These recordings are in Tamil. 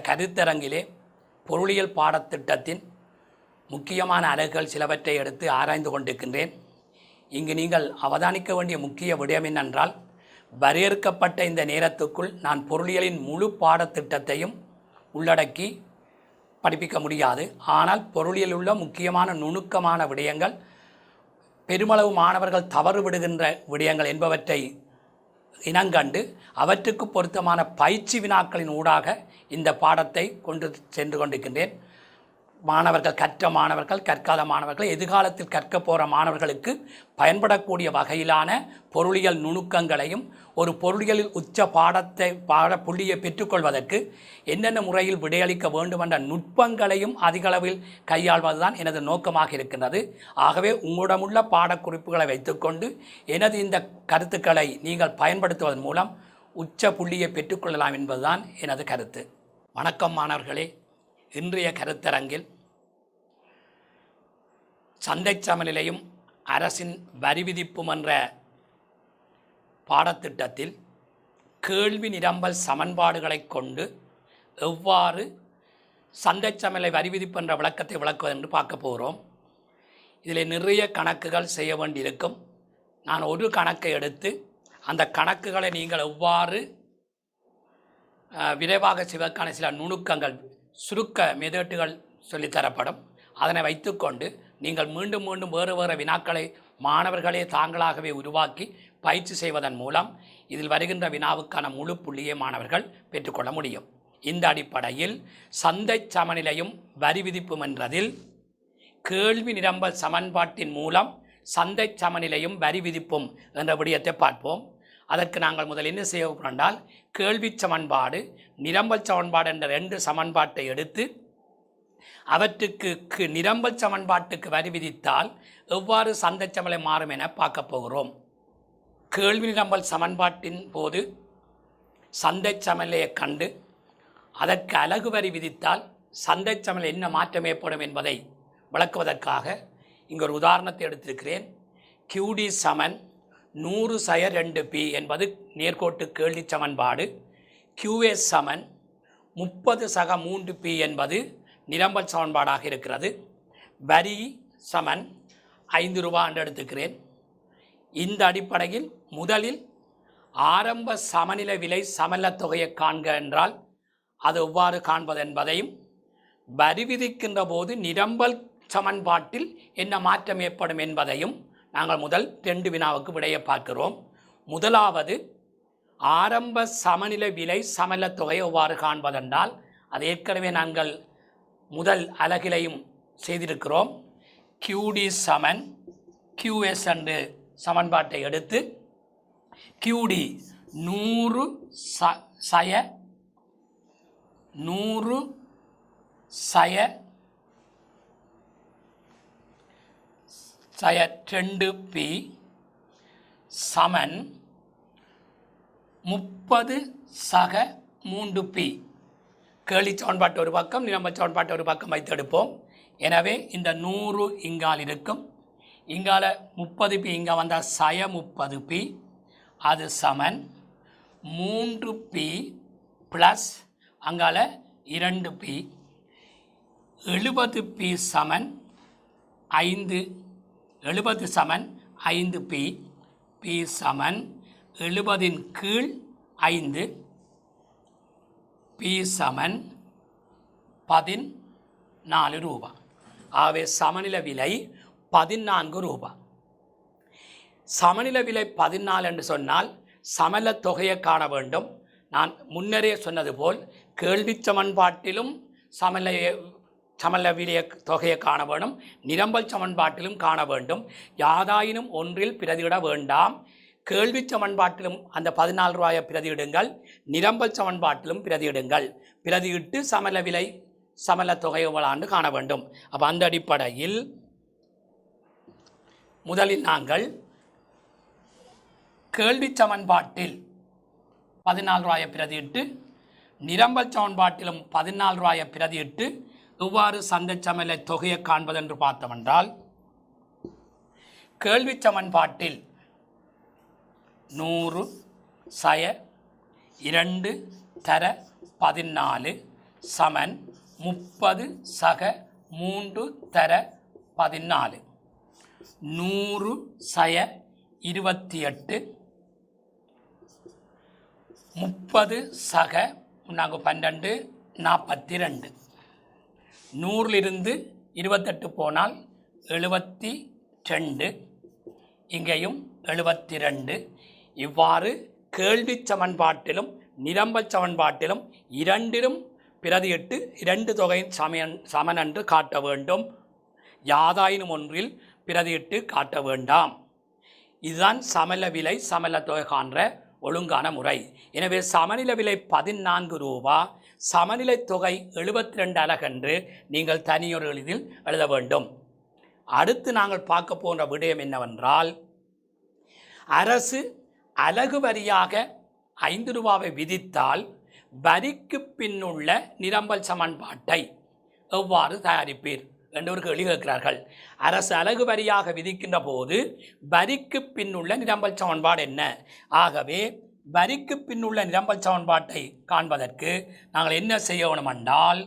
கருத்தரங்கிலே பொருளியல் பாடத்திட்டத்தின் முக்கியமான அலகுகள் சிலவற்றை எடுத்து ஆராய்ந்து கொண்டிருக்கின்றேன். இங்கு நீங்கள் அவதானிக்க வேண்டிய முக்கிய விடயம் என்னென்றால், வரையறுக்கப்பட்ட இந்த நேரத்துக்குள் நான் பொருளியலின் முழு பாடத்திட்டத்தையும் உள்ளடக்கி படிப்பிக்க முடியாது. ஆனால் பொருளியலில் உள்ள முக்கியமான நுணுக்கமான விடயங்கள், பெருமளவு மாணவர்கள் தவறு விடுகின்ற விடயங்கள் என்பவற்றை இனங்கண்டு அவற்றுக்கு பொருத்தமான பயிற்சி வினாக்களின் ஊடாக இந்த பாடத்தை கொண்டு சென்று கொண்டிருக்கின்றேன். மாணவர்கள், கற்ற மாணவர்கள், கற்காத மாணவர்கள், எதிர்காலத்தில் கற்க போகிற மாணவர்களுக்கு பயன்படக்கூடிய வகையிலான பொருளியல் நுணுக்கங்களையும், ஒரு பொருளியலில் உச்ச பாட புள்ளியை பெற்றுக்கொள்வதற்கு என்னென்ன முறையில் விடையளிக்க வேண்டும் என்ற நுட்பங்களையும் அதிகளவில் கையாள்வதுதான் எனது நோக்கமாக இருக்கின்றது. ஆகவே உங்களிடமுள்ள பாடக்குறிப்புகளை வைத்துக்கொண்டு எனது இந்த கருத்துக்களை நீங்கள் பயன்படுத்துவதன் மூலம் உச்ச புள்ளியை பெற்றுக்கொள்ளலாம் என்பதுதான் எனது கருத்து. வணக்கம் மாணவர்களே. இன்றைய கருத்தரங்கில் சந்தை சமநிலையும் அரசின் வரி விதிப்பும் என்ற பாடத்திட்டத்தில் கேள்வி நிரம்பல் சமன்பாடுகளை கொண்டு எவ்வாறு சந்தை சமநிலை வரி விதிப்பு என்ற விளக்கத்தை விளக்குவது என்று பார்க்க போகிறோம். இதில் நிறைய கணக்குகள் செய்ய வேண்டியிருக்கும். நான் ஒரு கணக்கை எடுத்து அந்த கணக்குகளை நீங்கள் எவ்வாறு விரைவாக செய்வதற்கான சில நுணுக்கங்கள், சுருக்க மெதட்டுகள் சொல்லித்தரப்படும். அதனை வைத்துக்கொண்டு நீங்கள் மீண்டும் மீண்டும் வேறு வேறு வினாக்களை மாணவர்களே தாங்களாகவே உருவாக்கி பயிற்சி செய்வதன் மூலம் இதில் வருகின்ற வினாவுக்கான முழு புள்ளியை மாணவர்கள் பெற்றுக்கொள்ள முடியும். இந்த அடிப்படையில் சந்தை சமநிலையும் வரி விதிப்பும் என்றதில் கேள்வி நிரம்பல் சமன்பாட்டின் மூலம் சந்தை சமநிலையும் வரி விதிப்பும் என்ற விடயத்தை பார்ப்போம். அதற்கு நாங்கள் முதல் என்ன செய்ய என்றால், கேள்வி சமன்பாடு, நிரம்பல் சமன்பாடு என்ற 2 சமன்பாட்டை எடுத்து அவற்றுக்கு நிரம்பல் சமன்பாட்டுக்கு வரி விதித்தால் எவ்வாறு சந்தை சமநிலை மாறும் என பார்க்க போகிறோம். கேள்வி நிரம்பல் சமன்பாட்டின் போது சந்தை சமநிலையை கண்டு அதற்கு அலகு வரி விதித்தால் சந்தை சமநிலை என்ன மாற்றம் ஏற்படும் என்பதை விளக்குவதற்காக இங்கு ஒரு உதாரணத்தை எடுத்திருக்கிறேன். QD சமன் 100/2p என்பது நேர்கோட்டு கேள்வி சமன்பாடு. QS சமன் 30/3p என்பது நிரம்பல் சமன்பாடாக இருக்கிறது. வரி சமன் 5 ரூபாய் என்று எடுத்துக்கிறேன். இந்த அடிப்படையில் முதலில் ஆரம்ப சமநிலை விலை சமநிலை தொகையை காண்க என்றால் அது எவ்வாறு காண்பது என்பதையும், வரி விதிக்கின்ற போது நிரம்பல் சமன்பாட்டில் என்ன மாற்றம் ஏற்படும் என்பதையும் நாங்கள் முதல் 2 வினாவுக்கு விடையை பார்க்கிறோம். முதலாவது, ஆரம்ப சமநிலை விலை சமநிலை தொகை எவ்வாறு காண்பதென்றால், அது ஏற்கனவே நாங்கள் முதல் அலகிலையும் செய்திருக்கிறோம். QD சமன் QS என்று சமன்பாட்டை எடுத்து QD 100/2p சமன் 30/3p. கேள்வி சமன்பாட்டு ஒரு பக்கம், நிரம்பல் சமன்பாட்டு ஒரு பக்கம் வைத்தெடுப்போம். எனவே இந்த 100 இங்கால் இருக்கும், இங்கால 30p இங்கே வந்தால் 30p, அது சமன் 3p ப்ளஸ் அங்கால 2p. 70p சமன் 5, 70 சமன் 5p, p சமன் 70 கீழ் 5, p சமன் 14 ரூபாய். ஆகவே சமநிலை விலை 14 ரூபாய். சமநிலை விலை 14 என்று சொன்னால் சமநிலை தொகையை காண வேண்டும். நான் முன்னரே சொன்னது போல் கேள்வி சமன்பாட்டிலும் சமநிலை விலை தொகையை காண வேண்டும், நிரம்பல் சமன்பாட்டிலும் காண வேண்டும். யாதாயினும் ஒன்றில் பிரதியிட வேண்டாம். கேள்வி சமன்பாட்டிலும் அந்த 14 ரூபாயை பிரதியிடுங்கள், நிரம்பல் சமன்பாட்டிலும் பிரதியிடுங்கள். பிரதியிட்டு சமநிலை விலை சமநிலை தொகை எவ்வளவு காண வேண்டும். அப்போ அந்த அடிப்படையில் முதலில் நாங்கள் கேள்வி சமன்பாட்டில் 14 ரூபாயை பிரதியிட்டு, நிரம்பல் சமன்பாட்டிலும் 14 ரூபாயை பிரதியிட்டு எவ்வாறு சந்தை சமநிலை தொகையை காண்பது என்று பார்த்தோமென்றால், கேள்வி சமன்பாட்டில் 100/2 14 சமன் 30 சக 3 தர 14 100 சய 28 30 சக 12 42 100லிருந்து 28 போனால் 72 இங்கேயும் 72 இவ்வாறு கேள்வி சமன்பாட்டிலும் நிரம்பல் சமன்பாட்டிலும் இரண்டிலும் பிரதியிட்டு இரண்டு தொகையின் சமன் என்று காட்ட வேண்டும். யாதாயினும் ஒன்றில் பிரதியிட்டு காட்ட வேண்டாம். இதுதான் சமல விலை சமல தொகை காண்ற ஒழுங்கான முறை. எனவே சமநில விலை 14 ரூபா, சமநிலை தொகை 72 அலகென்று நீங்கள் தனியொரு எளிதில் எழுத வேண்டும். அடுத்து நாங்கள் பார்க்க போன்ற விடயம் என்னவென்றால், அரசு அலகு வரியாக 5 ரூபாவை விதித்தால் வரிக்கு பின்னுள்ள நிரம்பல் சமன்பாட்டை எவ்வாறு தயாரிப்பீர் என்று ஒரு கேள்வி கேட்கிறார்கள். அரசு அலகு வரியாக விதிக்கின்ற போது வரிக்கு பின்னுள்ள நிரம்பல் சமன்பாடு என்ன? ஆகவே வரிக்கு பின்னுள்ள நிரம்பல் சமன்பாட்டை காண்பதற்கு நாங்கள் என்ன செய்ய வேண்டும் என்றால்,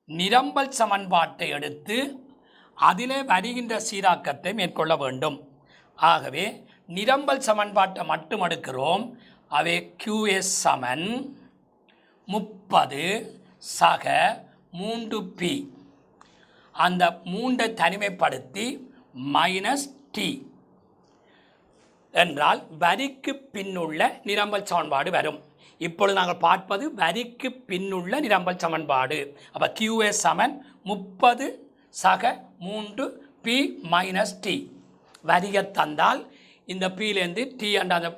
நிரம்பல் சமன்பாட்டை எடுத்து அதிலே வருகின்ற சீராக்கத்தை மேற்கொள்ள வேண்டும். ஆகவே நிரம்பல் சமன்பாட்டை மட்டும் எடுக்கிறோம். அவை QS சமன் 30 சக 3p, அந்த 3 தனிமைப்படுத்தி -t என்றால் வரிக்கு பின்னுள்ள நிரம்பல் சமன்பாடு வரும். இப்பொழுது நாங்கள் பார்ப்பது வரிக்கு பின்னுள்ள நிரம்பல் சமன்பாடு. அப்போ QS சமன் 30 சக 3p -t. வரியை தந்தால் இந்த பியிலேருந்து டி என்ற அந்த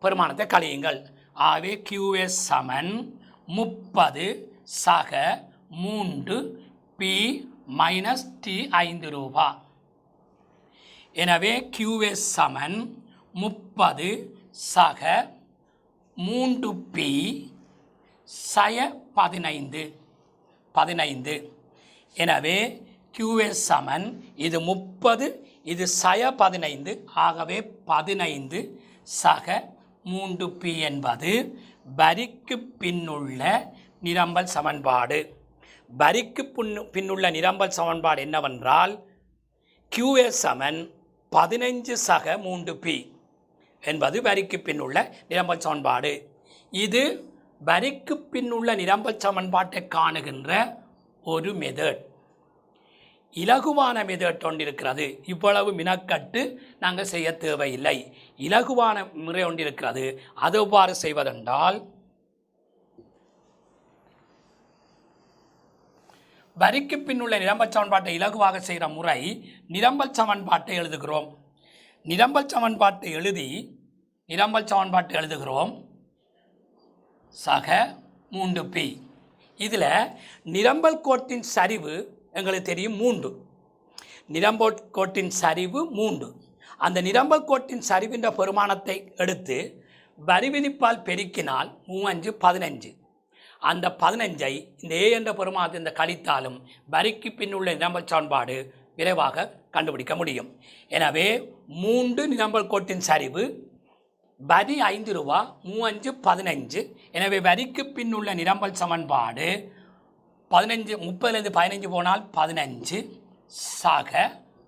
பெருமானத்தை கழியுங்கள். ஆகவே QS சமன் 30 சக 3p -t 5 ரூபா. எனவே QS சமன் 30 சக 3p சய 15. எனவே QS சமன் இது 30, இது சய 15. ஆகவே 15 சக 3p என்பது வரிக்கு பின்னுள்ள நிரம்பல் சமன்பாடு. வரிக்கு பின்னுள்ள நிரம்பல் சமன்பாடு என்னவென்றால், QS சமன் 15 சக 3p என்பது வரிக்கு பின்னுள்ள நிரம்பல் சமன்பாடு. இது வரிக்கு பின்னுள்ள நிரம்பல் சமன்பாட்டை காணுகின்ற ஒரு மெத்தட். இலகுவான மெத்தட் ஒன்று இருக்கிறது. இவ்வளவு மினக்கட்டு நாங்கள் செய்ய தேவையில்லை. இலகுவான முறை ஒன்று இருக்கிறது. அது எவ்வாறு செய்வதென்றால், வரிக்கு பின்னுள்ள நிரம்பல் சமன்பாட்டை இலகுவாக செய்கிற முறை, நிரம்பல் சமன்பாட்டை எழுதுகிறோம். நிரம்பல் சமன்பாட்டை எழுதுகிறோம் சக 3p. இதில் நிரம்பல் கோட்டின் சரிவு எங்களுக்கு தெரியும் 3. நிரம்பல் கோட்டின் சரிவு 3. அந்த நிரம்பல் கோட்டின் சரிவின்ற பெருமானத்தை எடுத்து வரி விதிப்பால் பெருக்கினால் 3×5 15. அந்த 15ஐ இந்த ஏ என்ற பெருமானத்தை இந்த கழித்தாலும் வரிக்கு பின்னுள்ள நிரம்பல் சமன்பாடு விரைவாக கண்டுபிடிக்க முடியும். எனவே 3 நிரம்பல் கோட்டின் சரிவு, வரி 5 ரூபா, 3×5 15. எனவே வரிக்கு பின்னுள்ள நிரம்பல் சமன்பாடு 15, 30லேருந்து 15 போனால் 15 சக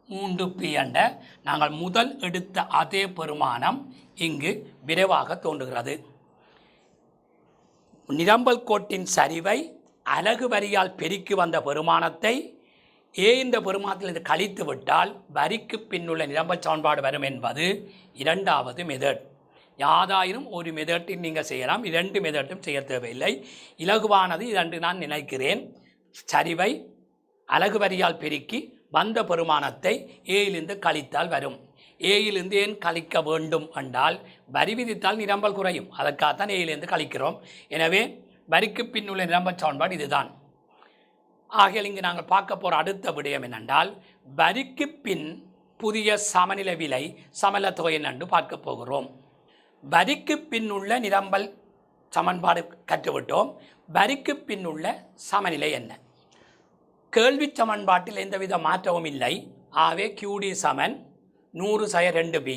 3p என்ற நாங்கள் முதல் எடுத்த அதே பெருமானம் இங்கு விரைவாக தோன்றுகிறது. நிரம்பல் கோட்டின் சரிவை அலகு வரியால் பெருக்கி வந்த பெருமானத்தை ஏ என்ற பெருமானத்திலிருந்து கழித்து விட்டால் வரிக்கு பின்னுள்ள நிரம்பல் சமன்பாடு வரும் என்பது இரண்டாவது மெத்தட். யாதாயினும் ஒரு மெத்தட்டில் நீங்கள் செய்யலாம். 2 மெத்தட்டும் செய்ய தேவையில்லை. இலகுவானது 2 நான் நினைக்கிறேன். சரிவை அலகு வரியால் பெருக்கி வந்த பெருமானத்தை ஏயிலிருந்து கழித்தால் வரும். ஏயிலிருந்து ஏன் கழிக்க வேண்டும் என்றால், வரி விதித்தால் நிரம்பல் குறையும். அதற்காகத்தான் ஏயிலிருந்து கழிக்கிறோம். எனவே வரிக்கு பின்னுள்ள நிரம்பல் சமன்பாடு இதுதான். ஆகையால் இங்கு நாங்கள் பார்க்க போகிற அடுத்த விடயம் என்னென்றால், வரிக்கு பின் புதிய சமநிலை விலை சமல தொகை என்று பார்க்க போகிறோம். வரிக்கு பின்னுள்ள நிரம்பல் சமன்பாடு கற்றுவிட்டோம். வரிக்கு பின்னுள்ள சமநிலை என்ன? கேள்வி சமன்பாட்டில் எந்தவித மாற்றமும் இல்லை. ஆகவே QD சமன் 100/2b.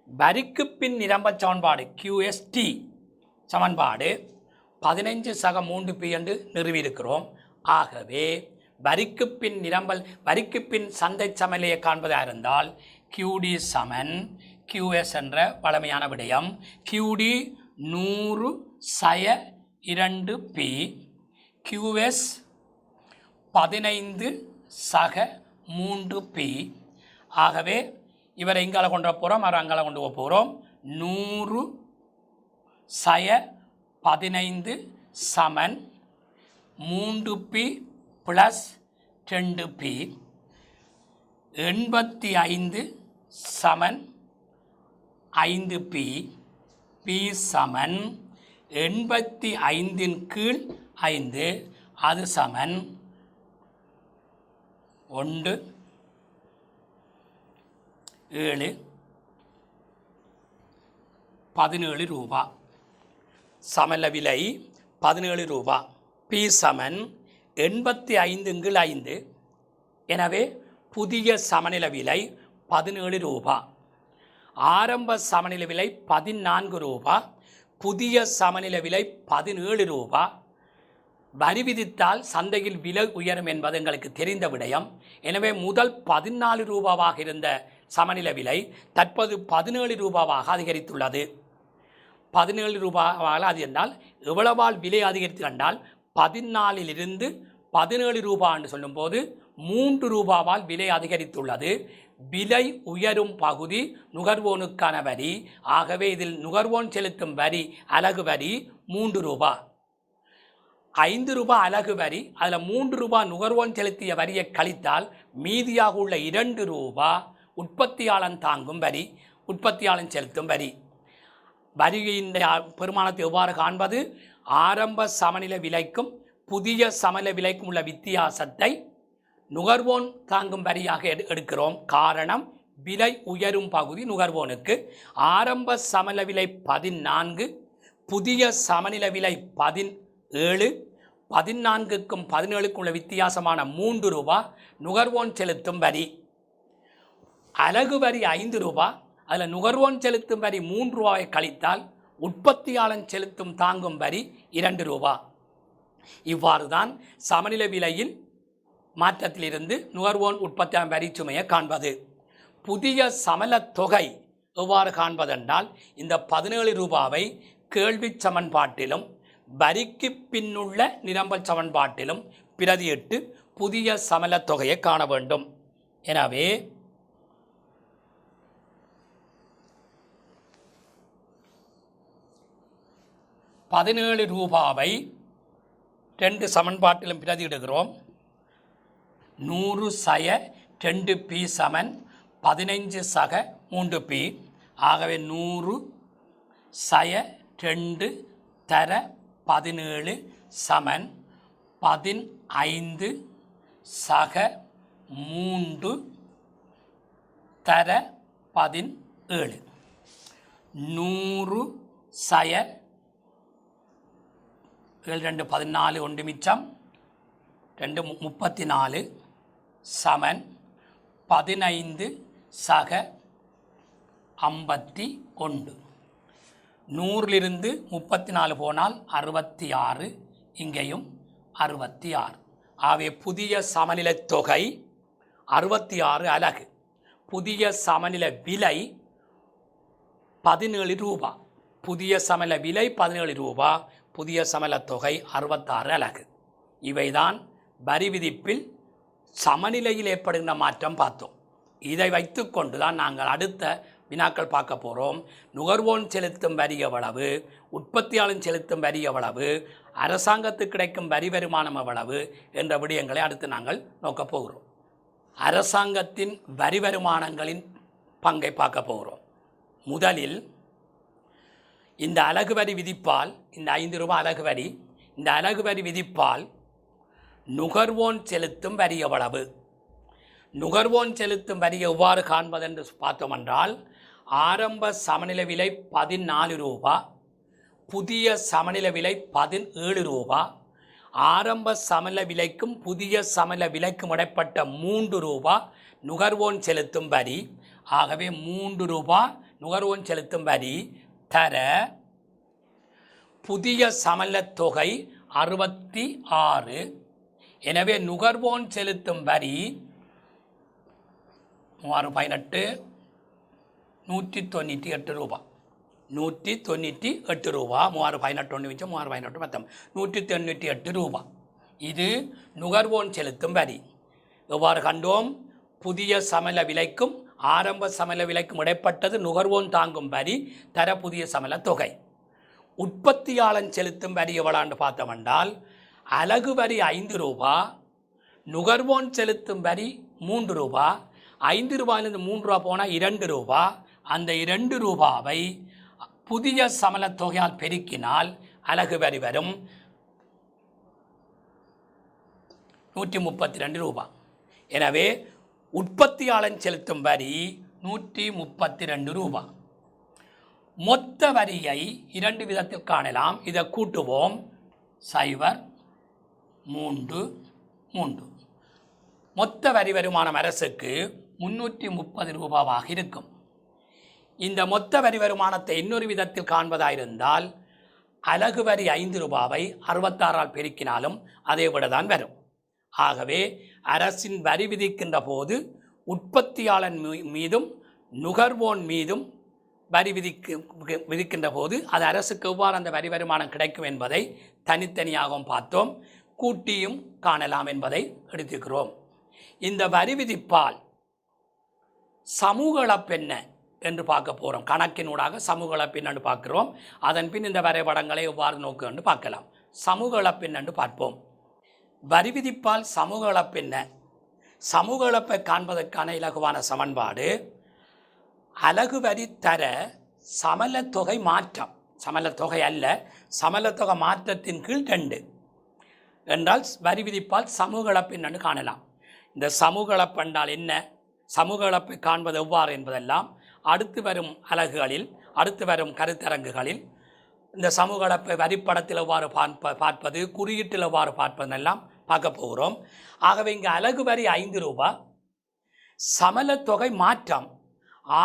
வரிக்கு பின் நிரம்பல் சமன்பாடு QST சமன்பாடு 15 சக 3p என்று நிறுவியிருக்கிறோம். ஆகவே வரிக்கு பின் சந்தை சமநிலையை காண்பதாக இருந்தால் QD சமன் QS என்ற பழமையான விடயம். QD 100 சய 2p, QS 15 சக 3p. ஆகவே இவரை இங்கால கொண்டு போகிறோம், அவர் அங்கால கொண்டு போகிறோம். 100 சய 15 சமன் 3p ப்ளஸ் 2p. 85 சமன் 5p. p சமன் 85 கீழ் 5, அது சமன் 1 7 17 ரூபா. சமல விலை 17 ரூபா. பி சமன் 85 கீழ் 5. எனவே புதிய சமநிலை விலை 17 ரூபா. ஆரம்ப சமநிலை விலை 14 ரூபா. புதிய சமநிலை விலை 17 ரூபா. வரி விதித்தால் சந்தையில் விலை உயரும் என்பது எங்களுக்கு தெரிந்த விடயம். எனவே முதல் 14 ரூபாவாக இருந்த சமநிலை விலை தற்போது 17 ரூபாவாக அதிகரித்துள்ளது. 17 ரூபாவால் அது என்றால் எவ்வளவால் விலை அதிகரித்து என்றால் 14 17 ரூபா என்று சொல்லும்போது 3 ரூபாவால் விலை அதிகரித்துள்ளது. விலை உயரும் பகுதி நுகர்வோனுக்கான வரி. ஆகவே இதில் நுகர்வோன் செலுத்தும் வரி அலகு வரி 3 ரூபா. 5 ரூபா அலகு வரி, அதில் 3 ரூபா நுகர்வோன் செலுத்திய வரியை கழித்தால் மீதியாக உள்ள 2 ரூபா உற்பத்தியாளன் தாங்கும் வரி, உற்பத்தியாளன் செலுத்தும் வரி. வரியின் பெருமானத்தை எவ்வாறு காண்பது? ஆரம்ப சமநிலை விலைக்கும் புதிய சமநிலை விலைக்கும் உள்ள வித்தியாசத்தை நுகர்வோன் தாங்கும் வரியாக எடுக்கிறோம். காரணம், விலை உயரும் பகுதி நுகர்வோனுக்கு. ஆரம்ப சமநிலை விலை 14, புதிய சமநிலை விலை 17. 14க்கும் 17க்கும் உள்ள வித்தியாசமான 3 ரூபா நுகர்வோன் செலுத்தும் வரி. அலகு வரி 5 ரூபா, அதில் நுகர்வோன் செலுத்தும் வரி 3 ரூபாயை கழித்தால் உற்பத்தியாளன் செலுத்தும் தாங்கும் வரி 2 ரூபா. இவ்வாறு தான் சமநிலை விலையில் மாற்றத்திலிருந்து நுகர்வோன் உற்பத்தியாளன் வரி சுமையை காண்பது. புதிய சமல தொகை எவ்வாறு காண்பதென்றால் இந்த 17 ரூபாவை கேள்வி சமன்பாட்டிலும் வரிக்கு பின்னுள்ள நிரம்பல் சமன்பாட்டிலும் பிரதியிட்டு புதிய சமல தொகையை காண வேண்டும். எனவே 17 ரூபாவை 2 சமன்பாட்டிலும் பிரதியிடுகிறோம். 100 சய 2p சமன் 15 சக 3p. ஆகவே 100 சய 2 தர 17 சமன் 15 சக 3 தர 17. 100 சய 7 2 14 ஒன்று மிச்சம் 2 34 சமன் 15 சக 51. 100லிருந்து 34 போனால் 66, இங்கேயும் 66. ஆகவே புதிய சமநிலை தொகை 66 அலகு. புதிய சமநிலை விலை 17 ரூபா. புதிய சமநிலை விலை 17 ரூபா. புதிய சமநிலை தொகை 66 அலகு. இவைதான் வரி விதிப்பில் சமநிலையில் ஏற்படுகின்ற மாற்றம் பார்த்தோம். இதை வைத்துக்கொண்டு தான் நாங்கள் அடுத்த வினாக்கள் பார்க்க போகிறோம். நுகர்வோன் செலுத்தும் வரி எவ்வளவு, உற்பத்தியாளன் செலுத்தும் வரி எவ்வளவு, அரசாங்கத்துக்கு கிடைக்கும் வரி வருமானம் எவ்வளவு என்ற விடயங்களை அடுத்து நாங்கள் நோக்கப் போகிறோம். அரசாங்கத்தின் வரி வருமானங்களின் பங்கை பார்க்க போகிறோம். முதலில் இந்த அலகு வரி விதிப்பால், இந்த 5 ரூபாய் அலகு வரி, இந்த அலகு வரி விதிப்பால் நுகர்வோன் செலுத்தும் வரி எவ்வளவு, நுகர்வோன் செலுத்தும் வரி எவ்வாறு காண்பதென்று பார்த்தோம் என்றால், ஆரம்ப சமநிலை விலை 14 ரூபா, புதிய சமநிலை விலை 17 ரூபா. ஆரம்ப சமநிலை விலைக்கும் புதிய சமநிலை விலைக்கும் இடைப்பட்ட 3 ரூபா நுகர்வோன் செலுத்தும் வரி. ஆகவே 3 ரூபா நுகர்வோன் செலுத்தும் வரி தர புதிய சமலத் தொகை 66. எனவே நுகர்வோன் செலுத்தும் வரி 3018 198 ரூபா. 198 ரூபா. 3018 மிச்சம் 3018 மொத்தம் 198 ரூபா. இது நுகர்வோன் செலுத்தும் வரி. எவ்வாறு கண்டோம்? புதிய சமல விலைக்கும் ஆரம்ப சமல விலைக்கும் இடைப்பட்டது நுகர்வோன் தாங்கும் வரி தர புதிய சமல தொகை. உற்பத்தியாளன் செலுத்தும் வரி எவ்வளான்னு பார்த்தோம்னால் அலகு வரி 5 ரூபா, நுகர்வோன் செலுத்தும் வரி 3 ரூபா. 5 ரூபாயிலிருந்து 3 ரூபா போனால் 2 ரூபா. அந்த 2 ரூபாவை புதிய சமல தொகையால் பெருக்கினால் அலகு வரி வரும் 132 ரூபா. எனவே உற்பத்தியாளன் செலுத்தும் வரி 132 ரூபா. மொத்த வரியை 2 விதத்தில் காணலாம். இதை கூட்டுவோம். 0.33. மொத்த வரி வருமானம் அரசுக்கு 330 ரூபாவாக இருக்கும். இந்த மொத்த வரி வருமானத்தை இன்னொரு விதத்தில் காண்பதாயிருந்தால் அலகு வரி 5 ரூபாவை 66ஆல் பெருக்கினாலும் அதே விட தான் வரும். ஆகவே அரசின் வரி விதிக்கின்ற போது உற்பத்தியாளன் மீதும் நுகர்வோன் மீதும் வரி விதிக்கின்ற போது அது அரசுக்கு எவ்வாறு அந்த வரி வருமானம் கிடைக்கும் என்பதை தனித்தனியாகவும் பார்த்தோம். கூட்டியும் காணலாம் என்பதை எடுத்துக்கிறோம். இந்த வரி விதிப்பால் சமூக இழப்பு என்ன என்று பார்க்க போகிறோம். கணக்கினூடாக சமூக இழப்பு என்னென்று பார்க்கிறோம். அதன் பின் இந்த வரைபடங்களை எவ்வாறு நோக்கு என்று பார்க்கலாம். சமூக இழப்பு என்னென்று பார்ப்போம். வரி விதிப்பால் சமூக இழப்பு என்ன? சமூக இழப்பை காண்பதற்கான இலகுவான சமன்பாடு அலகு வரி தர சமலத்தொகை மாற்றம். சமலத்தொகை அல்ல, சமலத்தொகை மாற்றத்தின் கீழ் 2 என்றால் வரி விதிப்பால் சமூக இழப்பு என்னென்று காணலாம். இந்த சமூக இழப்பு என்றால் என்ன, சமூக இழப்பை காண்பது எவ்வாறு என்பதெல்லாம் அடுத்து வரும் அலகுகளில், அடுத்து வரும் கருத்தரங்குகளில் இந்த சமூக இழப்பை வரிப்படத்தில் எவ்வாறு பார்ப்பது, குறியீட்டில் எவ்வாறு பார்ப்பதெல்லாம் பார்க்க போகிறோம். ஆகவே இங்கே அலகு வரி 5 ரூபா, சமலத்தொகை மாற்றம்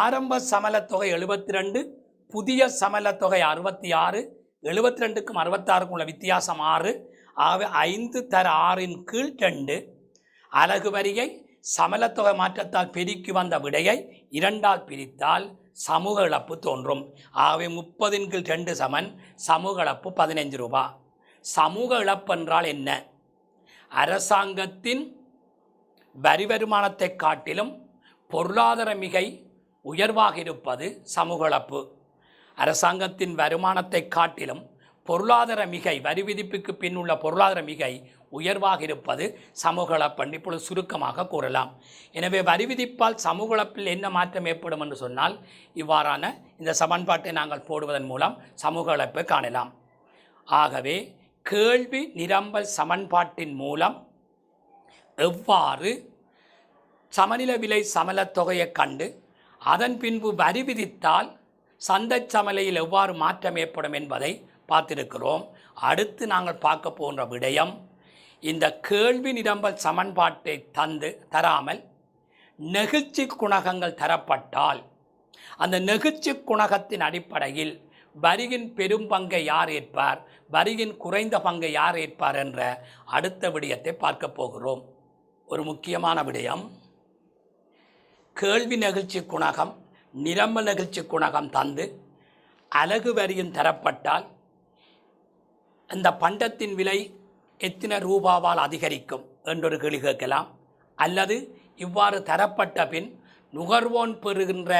ஆரம்ப சமலத்தொகை 72, புதிய சமலத்தொகை 66. 72க்கும் 66க்கும் உள்ள வித்தியாசம் 6. ஆகவே 5 தர 6 கீழ் 2. அலகு வரியை சமலத்தொகை மாற்றத்தால் பெருக்கி வந்த விடையை 2ஆல் பிரித்தால் சமூக இழப்பு தோன்றும். ஆகவே 30 கீழ் 2 சமன் சமூக இழப்பு 15 ரூபா. சமூக இழப்பு என்றால் என்ன? அரசாங்கத்தின் வரி வருமானத்தை காட்டிலும் பொருளாதார மிகை உயர்வாக இருப்பது சமூக இழப்பு. அரசாங்கத்தின் வருமானத்தை காட்டிலும் பொருளாதார மிகை, வரி விதிப்புக்கு பின் உள்ள பொருளாதார மிகை உயர்வாக இருப்பது சமூக இழப்பு. இப்பொழுது சுருக்கமாக கூறலாம். எனவே வரி விதிப்பால் சமூக இழப்பில் என்ன மாற்றம் ஏற்படும் என்று சொன்னால் இவ்வாறான இந்த சமன்பாட்டை நாங்கள் போடுவதன் மூலம் சமூக இழப்பை காணலாம். ஆகவே கேள்வி நிரம்பல் சமன்பாட்டின் மூலம் எவ்வாறு சமநிலை விலை சமலத்தொகையை கண்டு அதன் பின்பு வரி விதித்தால் சந்தை சமநிலையில் எவ்வாறு மாற்றம் ஏற்படும் என்பதை பார்த்திருக்கிறோம். அடுத்து நாங்கள் பார்க்க போன்ற விடயம், இந்த கேள்வி நிரம்பல் சமன்பாட்டை தராமல் நெகிழ்ச்சி குணகங்கள் தரப்பட்டால் அந்த நெகிழ்ச்சி குணகத்தின் அடிப்படையில் வரியின் பெரும் பங்கை யார் ஏற்பார், வரியின் குறைந்த பங்கை யார் ஏற்பார் என்ற அடுத்த விடயத்தை பார்க்க போகிறோம். ஒரு முக்கியமான விடயம், கேள்வி நெகிழ்ச்சி குணகம் நிரம்ப நெகிழ்ச்சி குணகம் தந்து அலகு வரியும் தரப்பட்டால் அந்த பண்டத்தின் விலை எத்தனை ரூபாவால் அதிகரிக்கும் என்றொரு கேள்வி கேட்கலாம். அல்லது இவ்வாறு தரப்பட்ட பின் நுகர்வோன் பெறுகின்ற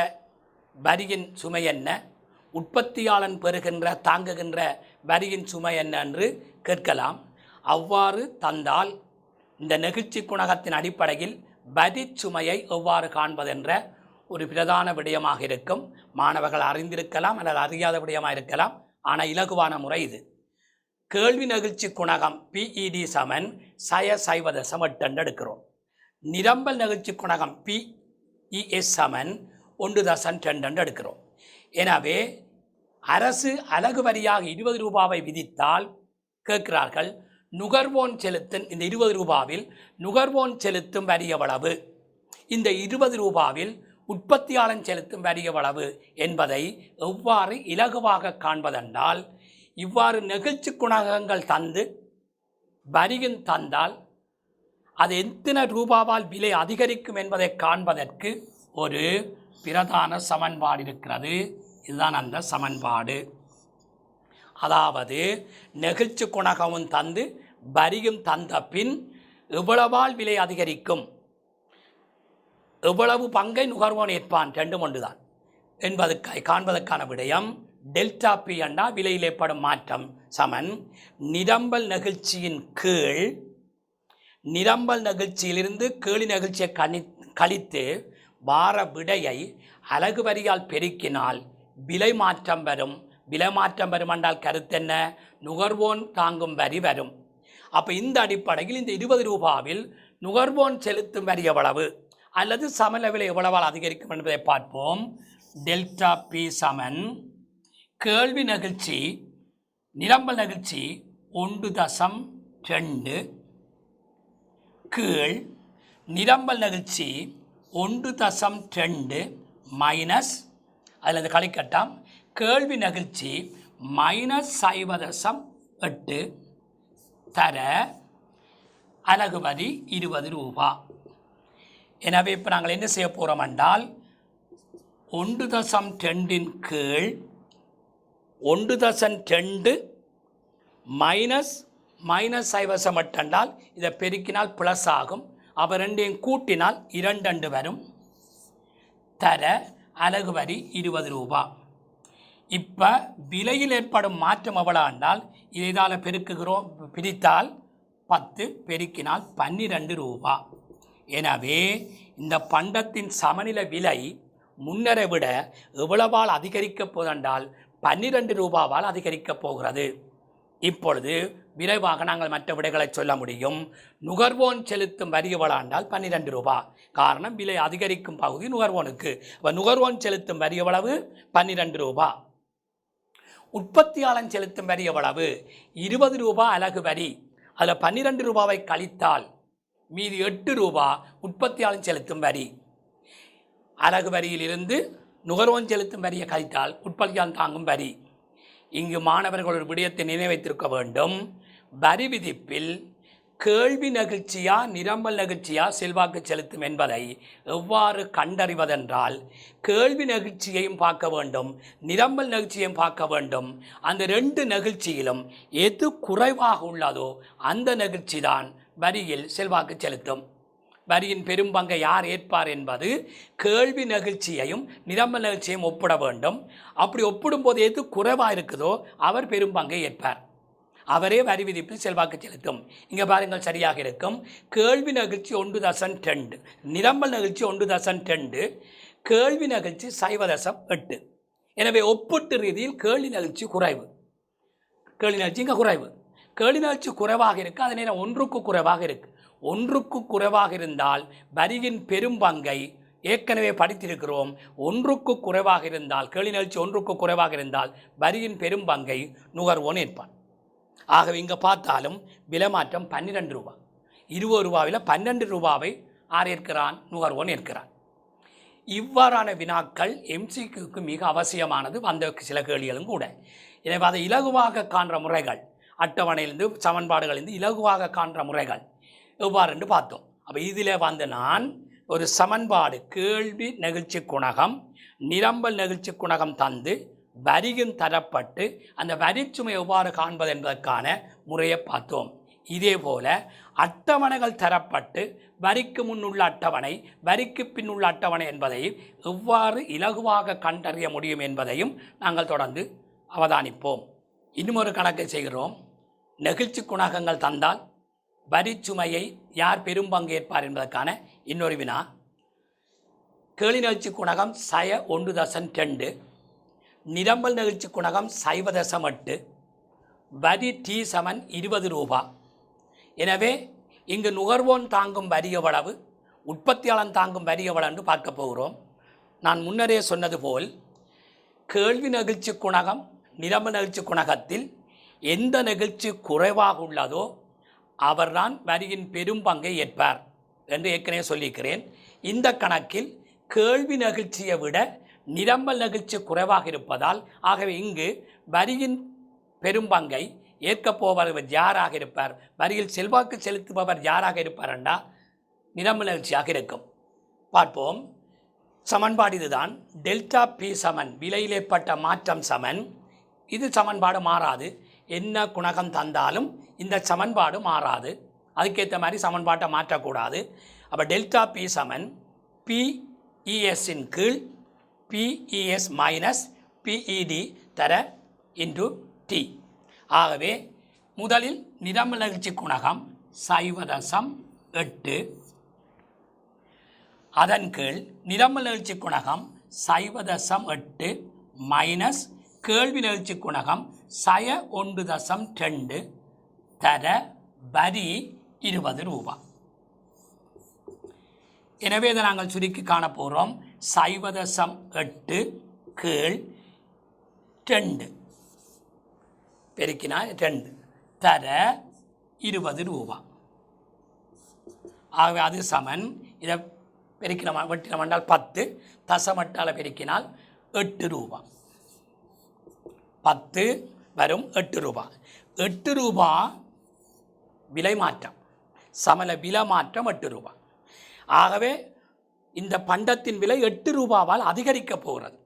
வரியின் சுமை என்ன, உற்பத்தியாளன் பெறுகின்ற தாங்குகின்ற வரியின் சுமை என்ன என்று கேட்கலாம். அவ்வாறு தந்தால் இந்த நெகிழ்ச்சி குணகத்தின் அடிப்படையில் வரி சுமையை எவ்வாறு காண்பதென்ற ஒரு பிரதான விடயமாக இருக்கும். மாணவர்கள் அறிந்திருக்கலாம் அல்லது அறியாத விடயமாக இருக்கலாம். ஆனால் இலகுவான முறை இது. கேள்வி நெகிழ்ச்சி குணகம் PED சமன் -0.8 எடுக்கிறோம். நிரம்பல் நெகிழ்ச்சி குணகம் PES சமன் 1.2 எடுக்கிறோம். எனவே அரசு அலகு வரியாக 20 ரூபாவை விதித்தால் கேட்கிறார்கள், நுகர்வோன் செலுத்தும் இந்த 20 ரூபாவில் நுகர்வோன் செலுத்தும் வரி எவ்வளவு, இந்த 20 ரூபாவில் உற்பத்தியாளன் செலுத்தும் வரி எவ்வளவு என்பதை எவ்வாறு இலகுவாக காண்பதென்றால் இவ்வாறு நெகிழ்ச்சி குணகங்கள் தந்து வரியும் தந்தால் அது எத்தனை ரூபாவால் விலை அதிகரிக்கும் என்பதை காண்பதற்கு ஒரு பிரதான சமன்பாடு இருக்கிறது. இதுதான் அந்த சமன்பாடு. அதாவது நெகிழ்ச்சி குணகமும் தந்து வரியும் தந்த பின் எவ்வளவால் விலை அதிகரிக்கும், எவ்வளவு பங்கை நுகர்வோன் ஏற்பான், ரெண்டும் ஒன்றுதான் என்பதற்காக காண்பதற்கான விடயம் டெல்டா பி என்றா விலையில் ஏற்படும் மாற்றம் சமன் நிரம்பல் நெகிழ்ச்சியின் கீழ் நிரம்பல் நெகிழ்ச்சியிலிருந்து கேளி நெகிழ்ச்சியை கழித்து வார விடையை அலகு வரியால் பெருக்கினால் விலை மாற்றம் வரும். விலை மாற்றம் வரும் என்றால் கருத்து என்ன? நுகர்வோன் தாங்கும் வரி வரும். அப்போ இந்த அடிப்படையில் இந்த 20 ரூபாவில் நுகர்வோன் செலுத்தும் வரி எவ்வளவு அல்லது சமல விலை எவ்வளவால் அதிகரிக்கும் என்பதை பார்ப்போம். டெல்டா பி சமன் கேள்வி நெகிழ்ச்சி நிரம்பல் நெகிழ்ச்சி 1.2 கீழ் நிரம்பல் நெகிழ்ச்சி 1.2 மைனஸ் அதில் இந்த கழிக்கட்டம் கேள்வி நெகிழ்ச்சி -0.8 தர அலகு வரி 20 ரூபா. எனவே இப்போ நாங்கள் என்ன செய்ய போகிறோம் என்றால் 1.2 கீழ் 1.2 மைனஸ் -0.8 என்றால் இதை பெருக்கினால் ப்ளஸ் ஆகும். அப்போ ரெண்டையும் கூட்டினால் 2 வரும். தர அலகு வரி 20 ரூபா. இப்போ விலையில் ஏற்படும் மாற்றம் எவ்வளோ என்றால் இதால் பெருக்குகிறோம், பிரித்தால் 10 பெருக்கினால் 12 ரூபா. எனவே இந்த பண்டத்தின் சமநிலை விலை முன்னரை விட எவ்வளவால் அதிகரிக்கப் போதென்றால் 12 ரூபாவால் அதிகரிக்கப் போகிறது. இப்பொழுது விரைவாக நாங்கள் மற்ற விடைகளை சொல்ல முடியும். நுகர்வோன் செலுத்தும் வரி எவ்வளோ என்றால் 12 ரூபா. காரணம் விலை அதிகரிக்கும் பகுதி நுகர்வோனுக்கு. இப்போ நுகர்வோன் செலுத்தும் வரி எவ்வளவு? 12 ரூபா. உற்பத்தியாளன் செலுத்தும் வரி எவ்வளவு? 20 ரூபா அலகு வரி. அதில் 12 ரூபாவை கழித்தால் மீதி 8 ரூபா உற்பத்தியாளன் செலுத்தும் வரி. அலகு வரியிலிருந்து நுகர்வோன் செலுத்தும் வரியை கழித்தால் உற்பத்தியாளன் தாங்கும் வரி. இங்கு மாணவர்கள் ஒரு விடயத்தை நினைவைத்திருக்க வேண்டும். வரி விதிப்பில் கேள்வி நெகிழ்ச்சியா நிரம்பல் நெகிழ்ச்சியா செல்வாக்கு செலுத்தும் என்பதை எவ்வாறு கண்டறிவதென்றால் கேள்வி நெகிழ்ச்சியையும் பார்க்க வேண்டும், நிரம்பல் நெகிழ்ச்சியையும் பார்க்க வேண்டும். அந்த 2 நெகிழ்ச்சியிலும் எது குறைவாக உள்ளதோ அந்த நெகிழ்ச்சி தான் வரியில் செல்வாக்கு செலுத்தும். வரியின் பெரும் பங்கை யார் ஏற்பார் என்பது கேள்வி நெகிழ்ச்சியையும் நிரம்பல் நெகிழ்ச்சியையும் ஒப்பிட வேண்டும். அப்படி ஒப்பிடும்போது எது குறைவாக இருக்குதோ அவர் பெரும் பங்கை ஏற்பார். அவரே வரி விதிப்பில் செல்வாக்கு செலுத்தும். இங்கே பாருங்கள், சரியாக இருக்கும். கேள்வி நெகிழ்ச்சி 1.2, நிரம்பல் நெகிழ்ச்சி 1.2, கேள்வி நெகிழ்ச்சி 0.8. எனவே ஒப்பீட்டு ரீதியில் கேள்வி நெகிழ்ச்சி குறைவு. கேள்வி நெகிழ்ச்சி இங்கே குறைவு. கேள்வி நெகிழ்ச்சி குறைவாக இருக்குது, அதே நேரம் 1க்கு குறைவாக இருக்குது. 1க்கு குறைவாக இருந்தால் வரியின் பெரும் பங்கை ஏற்கனவே படித்திருக்கிறோம். 1க்கு குறைவாக இருந்தால் கேள்வி நெகிழ்ச்சி 1க்கு குறைவாக இருந்தால் வரியின் பெரும் பங்கை நுகர்வோன் ஏற்பான். ஆகவே இங்கே பார்த்தாலும் விலை மாற்றம் 12 ரூபா. 20 ரூபாவில் 12 ரூபாவை ஆர் ஏற்கிறான்? நுகர்வோன் ஏற்கிறான். இவ்வாறான வினாக்கள் எம்சிக்யூக்கு மிக அவசியமானது. வந்த சில கேள்விகளும் கூட. எனவே அதை இலகுவாக காண்ற முறைகள், அட்டவணையிலிருந்து சமன்பாடுகளிலிருந்து இலகுவாக காண்ற முறைகள் எவ்வாறு என்று பார்த்தோம். அப்போ இதில் நான் ஒரு சமன்பாடு கேள்வி நெகிழ்ச்சி குணகம் நிரம்பல் நெகிழ்ச்சி குணகம் தந்து வரியும் தரப்பட்டு அந்த வரிச்சுமை எவ்வாறு காண்பது என்பதற்கான முறையை பார்த்தோம். இதே போல அட்டவணைகள் தரப்பட்டு வரிக்கு முன்னுள்ள அட்டவணை வரிக்கு பின்னுள்ள அட்டவணை என்பதை எவ்வாறு இலகுவாக கண்டறிய முடியும் என்பதையும் நாங்கள் தொடர்ந்து அவதானிப்போம். இன்னும் ஒரு கணக்கை செய்கிறோம். நெகிழ்ச்சி குணகங்கள் தந்தால் வரிச்சுமையை யார் பெரும் பங்கு ஏற்பார் என்பதற்கான இன்னொரு வினா. கேள்வி நெகிழ்ச்சி குணகம் 1.2, நிரம்பல் நெகிழ்ச்சி குணகம் 0.8, வரி டி சமன் 20 ரூபா. எனவே இங்கு நுகர்வோன் தாங்கும் வரி எவ்வளவு, உற்பத்தியாளன் தாங்கும் வரி எவ்வளவு என்று பார்க்க போகிறோம். நான் முன்னரே சொன்னது போல் கேள்வி நெகிழ்ச்சி குணகம் நிரம்பல் நெகிழ்ச்சி குணகத்தில் எந்த நெகிழ்ச்சி குறைவாக உள்ளதோ அவர்தான் வரியின் பெரும் பங்கை ஏற்பார் என்று ஏற்கனவே சொல்லியிருக்கிறேன். இந்த கணக்கில் கேள்வி நெகிழ்ச்சியை விட நிரம்பல் நெகிழ்ச்சி குறைவாக இருப்பதால் ஆகவே இங்கு வரியின் பெரும்பங்கை ஏற்கப் போபவர் யாராக இருப்பார், வரியில் செல்வாக்கு செலுத்துபவர் யாராக இருப்பார் என்றால் நிரம்பல் நிகழ்ச்சியாக இருக்கும். பார்ப்போம். சமன்பாடு இதுதான். டெல்டா பி சமன் விலையில் ஏற்பட்ட மாற்றம் சமன். இது சமன்பாடு மாறாது. என்ன குணகம் தந்தாலும் இந்த சமன்பாடு மாறாது. அதுக்கேற்ற மாதிரி சமன்பாட்டை மாற்றக்கூடாது. அப்போ டெல்டா பி சமன் பிஇஎஸ்ஸின் கீழ் பிஇஎஸ் மைனஸ் பிஇடி தர இன்டு டி. ஆகவே முதலில் நிரம்பல் நிகழ்ச்சி குணகம் 0.8, அதன் கீழ் நிரம்பல் நிகழ்ச்சி குணகம் 0.8 மைனஸ் கேள்வி நிகழ்ச்சி குணகம் 1.2 தர வரி 20 ரூபாய். எனவே இதை நாங்கள் சுருக்கி காணப்போகிறோம். 0.8 கீழ் 2 பெருக்கினால் 2 தர 20 ரூபாய். ஆகவே அது சமன். இதை பெருக்கின வெட்டினம் என்றால் 10, தசமட்டால் பெருக்கினால் 8 ரூபாய். 10 வரும் 8 ரூபாய். 8 ரூபாய் விலை மாற்றம், சமல விலை மாற்றம் 8 ரூபாய். ஆகவே இந்த பண்டத்தின் விலை 8 ரூபாவால் அதிகரிக்கப் போகிறது.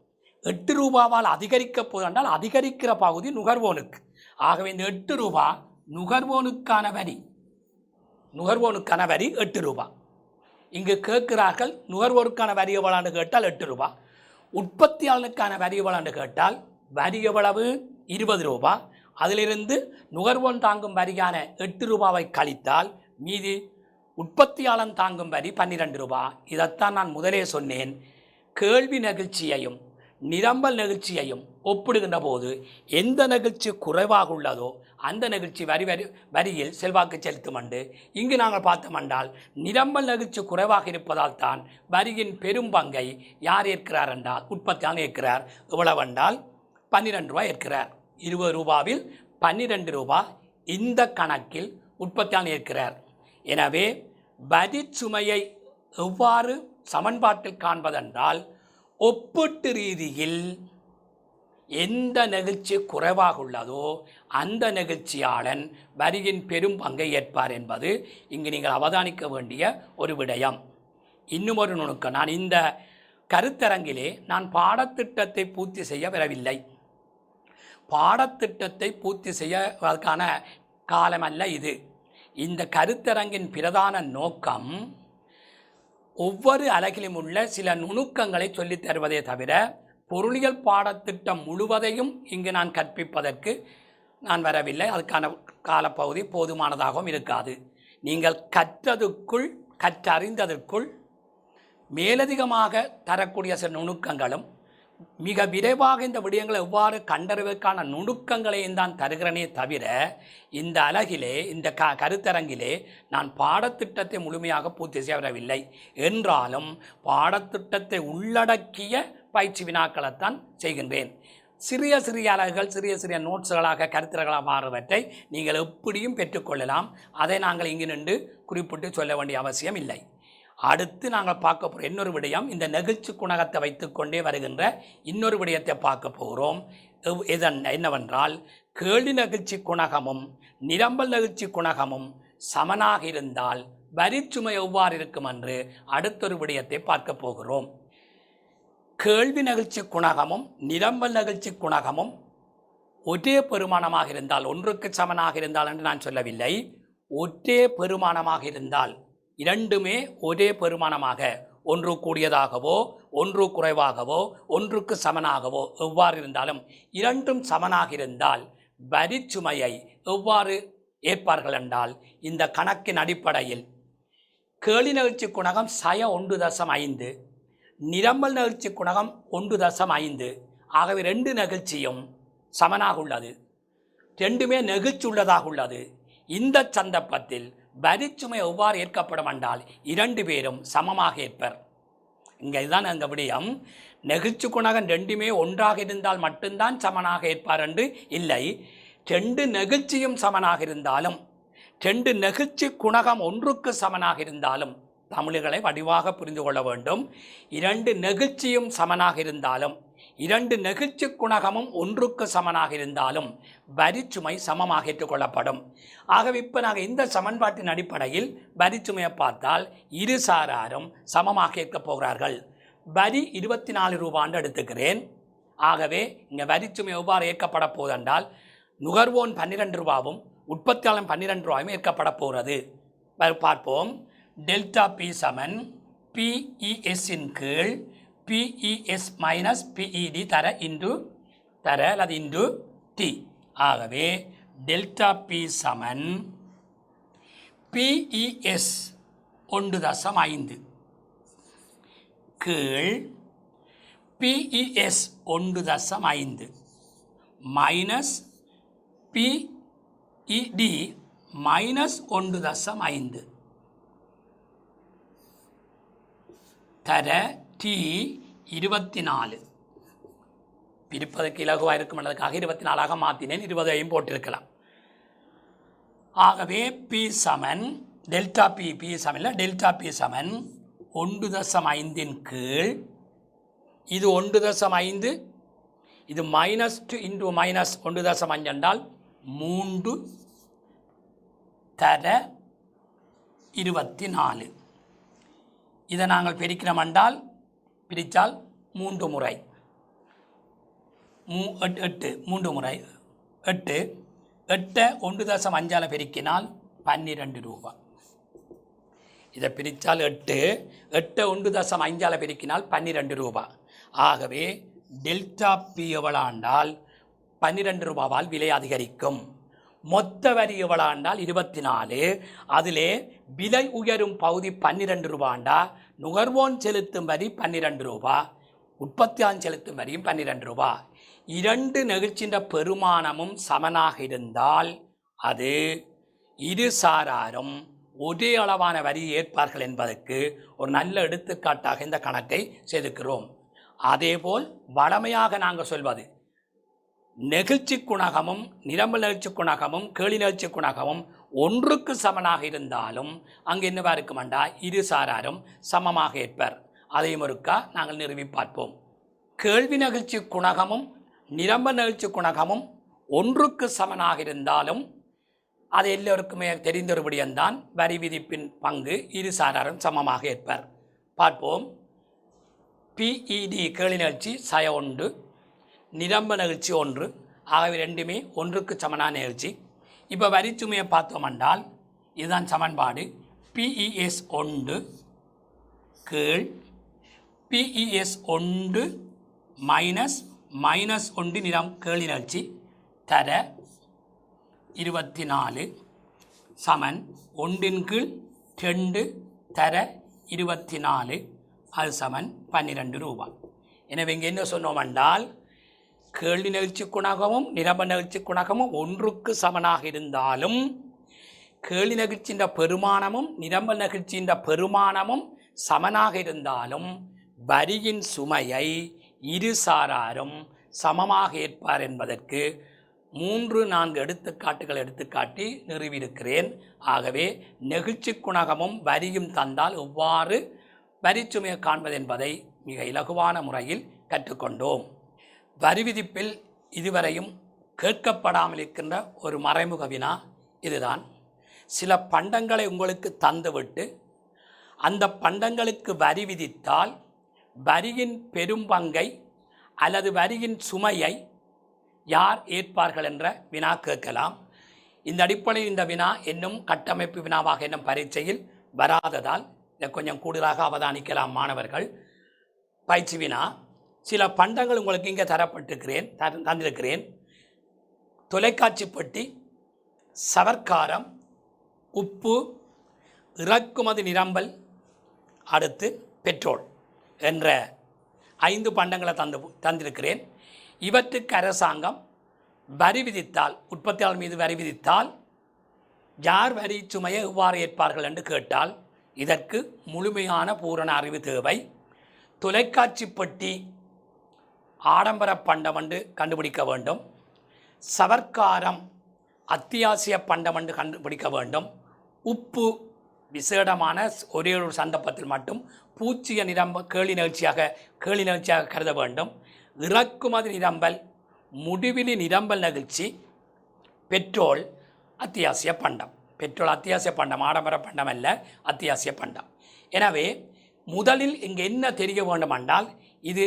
8 ரூபாவால் அதிகரிக்கப் போகிறது என்றால் அதிகரிக்கிற பகுதி நுகர்வோனுக்கு. ஆகவே இந்த 8 ரூபாய் நுகர்வோனுக்கான வரி. நுகர்வோனுக்கான வரி 8 ரூபாய். இங்கு கேட்கிறார்கள் நுகர்வோருக்கான வரி எவ்வளவு கேட்டால் 8 ரூபாய், உற்பத்தியாளனுக்கான வரி எவ்வளவு கேட்டால் வரி எவ்வளவு 20 ரூபாய். அதிலிருந்து நுகர்வோன் தாங்கும் வரியான 8 ரூபாவை கழித்தால் மீதி உற்பத்தியாளன் தாங்கும் வரி 12 ரூபாய். இதைத்தான் நான் முதலே சொன்னேன். கேள்வி நெகிழ்ச்சியையும் நிரம்பல் நெகிழ்ச்சியையும் ஒப்பிடுகின்ற போது எந்த நெகிழ்ச்சி குறைவாக உள்ளதோ அந்த நெகிழ்ச்சி வரியில் செல்வாக்கு செலுத்தும் என்று இங்கு நாங்கள் பார்த்தோமென்றால் நிரம்பல் நெகிழ்ச்சி குறைவாக இருப்பதால் தான் வரியின் பெரும் பங்கை யார் ஏற்கிறார் என்றால் உற்பத்தியாளர் ஏற்கிறார். எவ்வளவு என்றால் 12 ரூபாய் ஏற்கிறார். 20 ரூபாவில் 12 ரூபாய் இந்த கணக்கில் உற்பத்தியாளர் ஏற்கிறார். எனவே வரி சுமையை எவ்வாறு சமன்பாட்டில் காண்பதென்றால் ஒப்பீட்டு ரீதியில் எந்த நெகிழ்ச்சி குறைவாக உள்ளதோ அந்த நெகிழ்ச்சியாளன் வரியின் பெரும் பங்கை ஏற்பார் என்பது இங்கு நீங்கள் அவதானிக்க வேண்டிய ஒரு விடயம். இன்னும் ஒரு நுணுக்கம். நான் இந்த கருத்தரங்கிலே நான் பாடத்திட்டத்தை பூர்த்தி செய்ய வரவில்லை. பாடத்திட்டத்தை பூர்த்தி செய்வதற்கான காலமல்ல இது. இந்த கருத்தரங்கின் பிரதான நோக்கம் ஒவ்வொரு அலகிலும் உள்ள சில நுணுக்கங்களை சொல்லித் தருவதே தவிர பொருளியல் பாடத்திட்டம் முழுவதையும் இங்கு நான் கற்பிப்பதற்கு நான் வரவில்லை. அதுக்கான காலப்பகுதி போதுமானதாகவும் இருக்காது. நீங்கள் கற்றதுக்குள் கற்றறிந்ததற்குள் மேலதிகமாக தரக்கூடிய சில நுணுக்கங்களும் மிக விரைவாக இந்த விடயங்களை எவ்வாறு கண்டறிவதற்கான நுணுக்கங்களையும் தான் தருகிறனே தவிர இந்த அலகிலே இந்த கருத்தரங்கிலே நான் பாடத்திட்டத்தை முழுமையாக பூர்த்தி செய்யவில்லை. என்றாலும் பாடத்திட்டத்தை உள்ளடக்கிய பயிற்சி வினாக்களைத்தான் செய்கின்றேன். சிறிய சிறிய அலகுகள் சிறிய சிறிய நோட்ஸ்களாக கருத்தரங்களாக மாறுவற்றை நீங்கள் எப்படியும் பெற்றுக்கொள்ளலாம். அதை நாங்கள் இங்கு நின்று குறிப்பிட்டு சொல்ல வேண்டிய அவசியம் இல்லை. அடுத்து நாங்கள் பார்க்க போகிறோம் இன்னொரு விடயம். இந்த நெகிழ்ச்சி குணகத்தை வைத்துக்கொண்டே வருகின்ற இன்னொரு விடயத்தை பார்க்க போகிறோம். என்னவென்றால் கேள்வி நெகிழ்ச்சி குணகமும் நிரம்பல் நெகிழ்ச்சி குணகமும் சமனாக இருந்தால் வரிச்சுமை எவ்வாறு இருக்கும் என்று அடுத்தொரு விடயத்தை பார்க்க போகிறோம். கேள்வி நெகிழ்ச்சி குணகமும் நிரம்பல் நெகிழ்ச்சி குணகமும் ஒரே பெருமானமாக இருந்தால், ஒன்றுக்கு சமனாக இருந்தால் என்று நான் சொல்லவில்லை, ஒரே பெருமானமாக இருந்தால், இரண்டுமே ஒரே பெருமானமாக ஒன்று கூடியதாகவோ ஒன்று குறைவாகவோ ஒன்றுக்கு சமனாகவோ எவ்வாறு இருந்தாலும் இரண்டும் சமனாக இருந்தால் வரிச்சுமையை எவ்வாறு ஏற்பார்கள் என்றால் இந்த கணக்கின் அடிப்படையில் கேள்வி நெகிழ்ச்சி குணகம் 1.5, நிரம்பல் நெகிழ்ச்சி குணகம் 1.5. ஆகவே ரெண்டு நெகிழ்ச்சியும் சமனாக உள்ளது, ரெண்டுமே நெகிழ்ச்சி உள்ளதாக உள்ளது. இந்த சந்தர்ப்பத்தில் வரிச்சுமை எவ்வாறு ஏற்கப்படும் என்றால் இரண்டு பேரும் சமமாக ஏற்பர். இங்கே இதுதான் அந்த விடயம். நெகிழ்ச்சி குணகம் ரெண்டுமே ஒன்றாக இருந்தால் மட்டும்தான் சமனாக ஏற்பார் என்று இல்லை. ரெண்டு நெகிழ்ச்சியும் சமனாக இருந்தாலும், ரெண்டு நெகிழ்ச்சி குணகம் ஒன்றுக்கு சமனாக இருந்தாலும் தமிழர்களை வடிவாக புரிந்து கொள்ள வேண்டும். இரண்டு நெகிழ்ச்சியும் சமனாக இருந்தாலும், இரண்டு நெகிழ்ச்சி குணகமும் ஒன்றுக்கு சமனாக இருந்தாலும் வரிச்சுமை சமமாக ஏற்றுக்கொள்ளப்படும். ஆகவே இப்போ நாங்கள் இந்த சமன்பாட்டின் அடிப்படையில் வரிச்சுமையை பார்த்தால் இரு சாராரும் சமமாக ஏற்கப் போகிறார்கள். வரி 24 ரூபான்னு எடுத்துக்கிறேன். ஆகவே இங்கே வரிச்சுமை எவ்வாறு ஏற்கப்பட போவதென்றால் நுகர்வோன் 12 ரூபாவும் உற்பத்தியாளன் 12 ரூபாயும் ஏற்கப்பட போகிறது. பார்ப்போம். டெல்டா பி சமன் பிஇஎஸ்ஸின் கீழ் பிஇஎஸ் மைனஸ் பிஇடி தர இன்டு தர அல்லது இன்டு டி. ஆகவே டெல்டா பி சமன் பிஇஎஸ் 1.5 கீழ் பிஇஎஸ் 1.5 மைனஸ் பிஇடி மைனஸ் 1.5 தர டி 24. பிரிப்பதற்கு இலகுவாக இருக்கும் என்பதற்காக 24ஆக மாற்றினேன். 20ஐயும் போட்டிருக்கலாம். ஆகவே பி சமன் டெல்டா பி சமன் டெல்டா பி சமன் 1.5 கீழ் இது 1.5, இது மைனஸ் இன்டு மைனஸ் 1.5 என்றால் 3 தர 24. இதை நாங்கள் பிரிக்கிறோம் என்றால் பிரித்தால் 3 முறை 3 முறை 8 1.5 பெருக்கினால் 12 ரூபா. இதை பிரித்தால் 8 1.5 பெருக்கினால் 12 ரூபா. ஆகவே டெல்டா பி எவ்வளாண்டால் 12 ரூபாவால் விலை அதிகரிக்கும். மொத்த வரி எவ்வளாண்டால் 24. அதிலே விலை உயரும் பகுதி 12 ரூபாண்டா நுகர்வோன் செலுத்தும் வரி 12 ரூபா, உற்பத்தியான் செலுத்தும் வரியும் 12 ரூபா. இரண்டு நெகிழ்ச்சின்ற பெருமானமும் சமனாக இருந்தால் அது இரு சாராரும் ஒரே அளவான வரி ஏற்பார்கள் என்பதற்கு ஒரு நல்ல எடுத்துக்காட்டாக இந்த கணக்கை செய்திருக்கிறோம். அதேபோல் வழமையாக நாங்கள் சொல்வது நெகிழ்ச்சி குணகமும் நிரம்பு நெகிழ்ச்சி குணகமும் கேள்வி நெகிழ்ச்சி குணகமும் ஒன்றுக்கு சமனாக இருந்தாலும் அங்கு என்னவா இருக்குமெண்டா இரு சாராரும் சமமாக ஏற்பர். அதையும் ஒருக்கா நாங்கள் நிறுவி பார்ப்போம். கேள்வி நெகிழ்ச்சி குணகமும் நிரம்ப நெகிழ்ச்சி குணகமும் ஒன்றுக்கு சமனாக இருந்தாலும் அது எல்லோருக்குமே தெரிந்தொருபடியந்தான் வரி விதிப்பின் பங்கு இரு சாராரும் சமமாக ஏற்பர். பார்ப்போம். பிஇடி கேள்வி நிகழ்ச்சி 1 நிரம்ப நிகழ்ச்சி 1. ஆகவே ரெண்டுமே ஒன்றுக்கு சமனான நிகழ்ச்சி. இப்போ வரிச்சுமையை பார்த்தோம் என்றால் இதுதான் சமன்பாடு. பிஇஎஸ் 1 கீழ் பிஇஎஸ் 1 மைனஸ் மைனஸ் 1 நிறம் கேள்வி நிகழ்ச்சி தர 24 சமன் 1 கீழ் 2 தர 24 அது சமன் 12 ரூபா. எனவே இங்கே என்ன சொன்னோம் என்றால் கேள்வி நிகழ்ச்சி குணகமும் நிரம்ப நிகழ்ச்சி குணகமும் ஒன்றுக்கு சமனாக இருந்தாலும் கேள்வி நிகழ்ச்சியின் பெருமானமும் நிரம்ப நிகழ்ச்சியின் பெருமானமும் சமனாக இருந்தாலும் வரியின் சுமையை இரு சாராரும் சமமாக ஏற்பார் என்பதற்கு 3-4 எடுத்துக்காட்டுகள் எடுத்துக்காட்டி நிறுவியிருக்கிறேன். ஆகவே நெகிழ்ச்சி குணகமும் வரியும் தந்தால் எவ்வாறு வரிச்சுமையை காண்பது என்பதை மிக இலகுவான முறையில் கற்றுக்கொண்டோம். வரி விதிப்பில் இதுவரையும் கேட்கப்படாமல் இருக்கின்ற ஒரு மறைமுக வினா இதுதான். சில பண்டங்களை உங்களுக்கு தந்துவிட்டு அந்த பண்டங்களுக்கு வரி விதித்தால் வரியின் பெரும் பங்கை அல்லது வரியின் சுமையை யார் ஏற்பார்கள் என்ற வினா கேட்கலாம். இந்த அடிப்படையில் இந்த வினா இன்னும் கட்டமைப்பு வினாவாக என்னும் பரீட்சையில் வராததால் இதை கொஞ்சம் கூடுதலாக அவதானிக்கலாம் மாணவர்கள். பயிற்சி வினா. சில பண்டங்கள் உங்களுக்கு இங்கே தந்திருக்கிறேன். தொலைக்காட்சி பெட்டி, சவர்க்காரம், உப்பு, இறக்குமதி நிரம்பல், அடுத்து பெட்ரோல் என்ற 5 பண்டங்களை தந்திருக்கிறேன். இவற்றுக்கு அரசாங்கம் வரி விதித்தால், உற்பத்தியாளர் மீது வரி விதித்தால் யார் வரி சுமையை எவ்வாறு ஏற்பார்கள் என்று கேட்டால் இதற்கு முழுமையான பூரண அறிவு தேவை. தொலைக்காட்சி பெட்டி ஆடம்பர பண்டம் என்று கண்டுபிடிக்க வேண்டும். சவர்க்காரம் அத்தியாவசிய பண்டம் என்று கண்டுபிடிக்க வேண்டும். உப்பு விசேடமான ஒரே ஒரு சந்தர்ப்பத்தில் மட்டும் பூச்சிய நிரம்ப கேள்வி நிகழ்ச்சியாக கருத வேண்டும். இறக்குமதி நிரம்பல், முடிவிலி நிரம்பல் நிகழ்ச்சி, பெட்ரோல் அத்தியாவசிய பண்டம். பெட்ரோல் அத்தியாவசிய பண்டம், ஆடம்பர பண்டம் அல்ல, அத்தியாவசிய பண்டம். எனவே முதலில் இங்கே என்ன தெரிய வேண்டும் என்றால், இது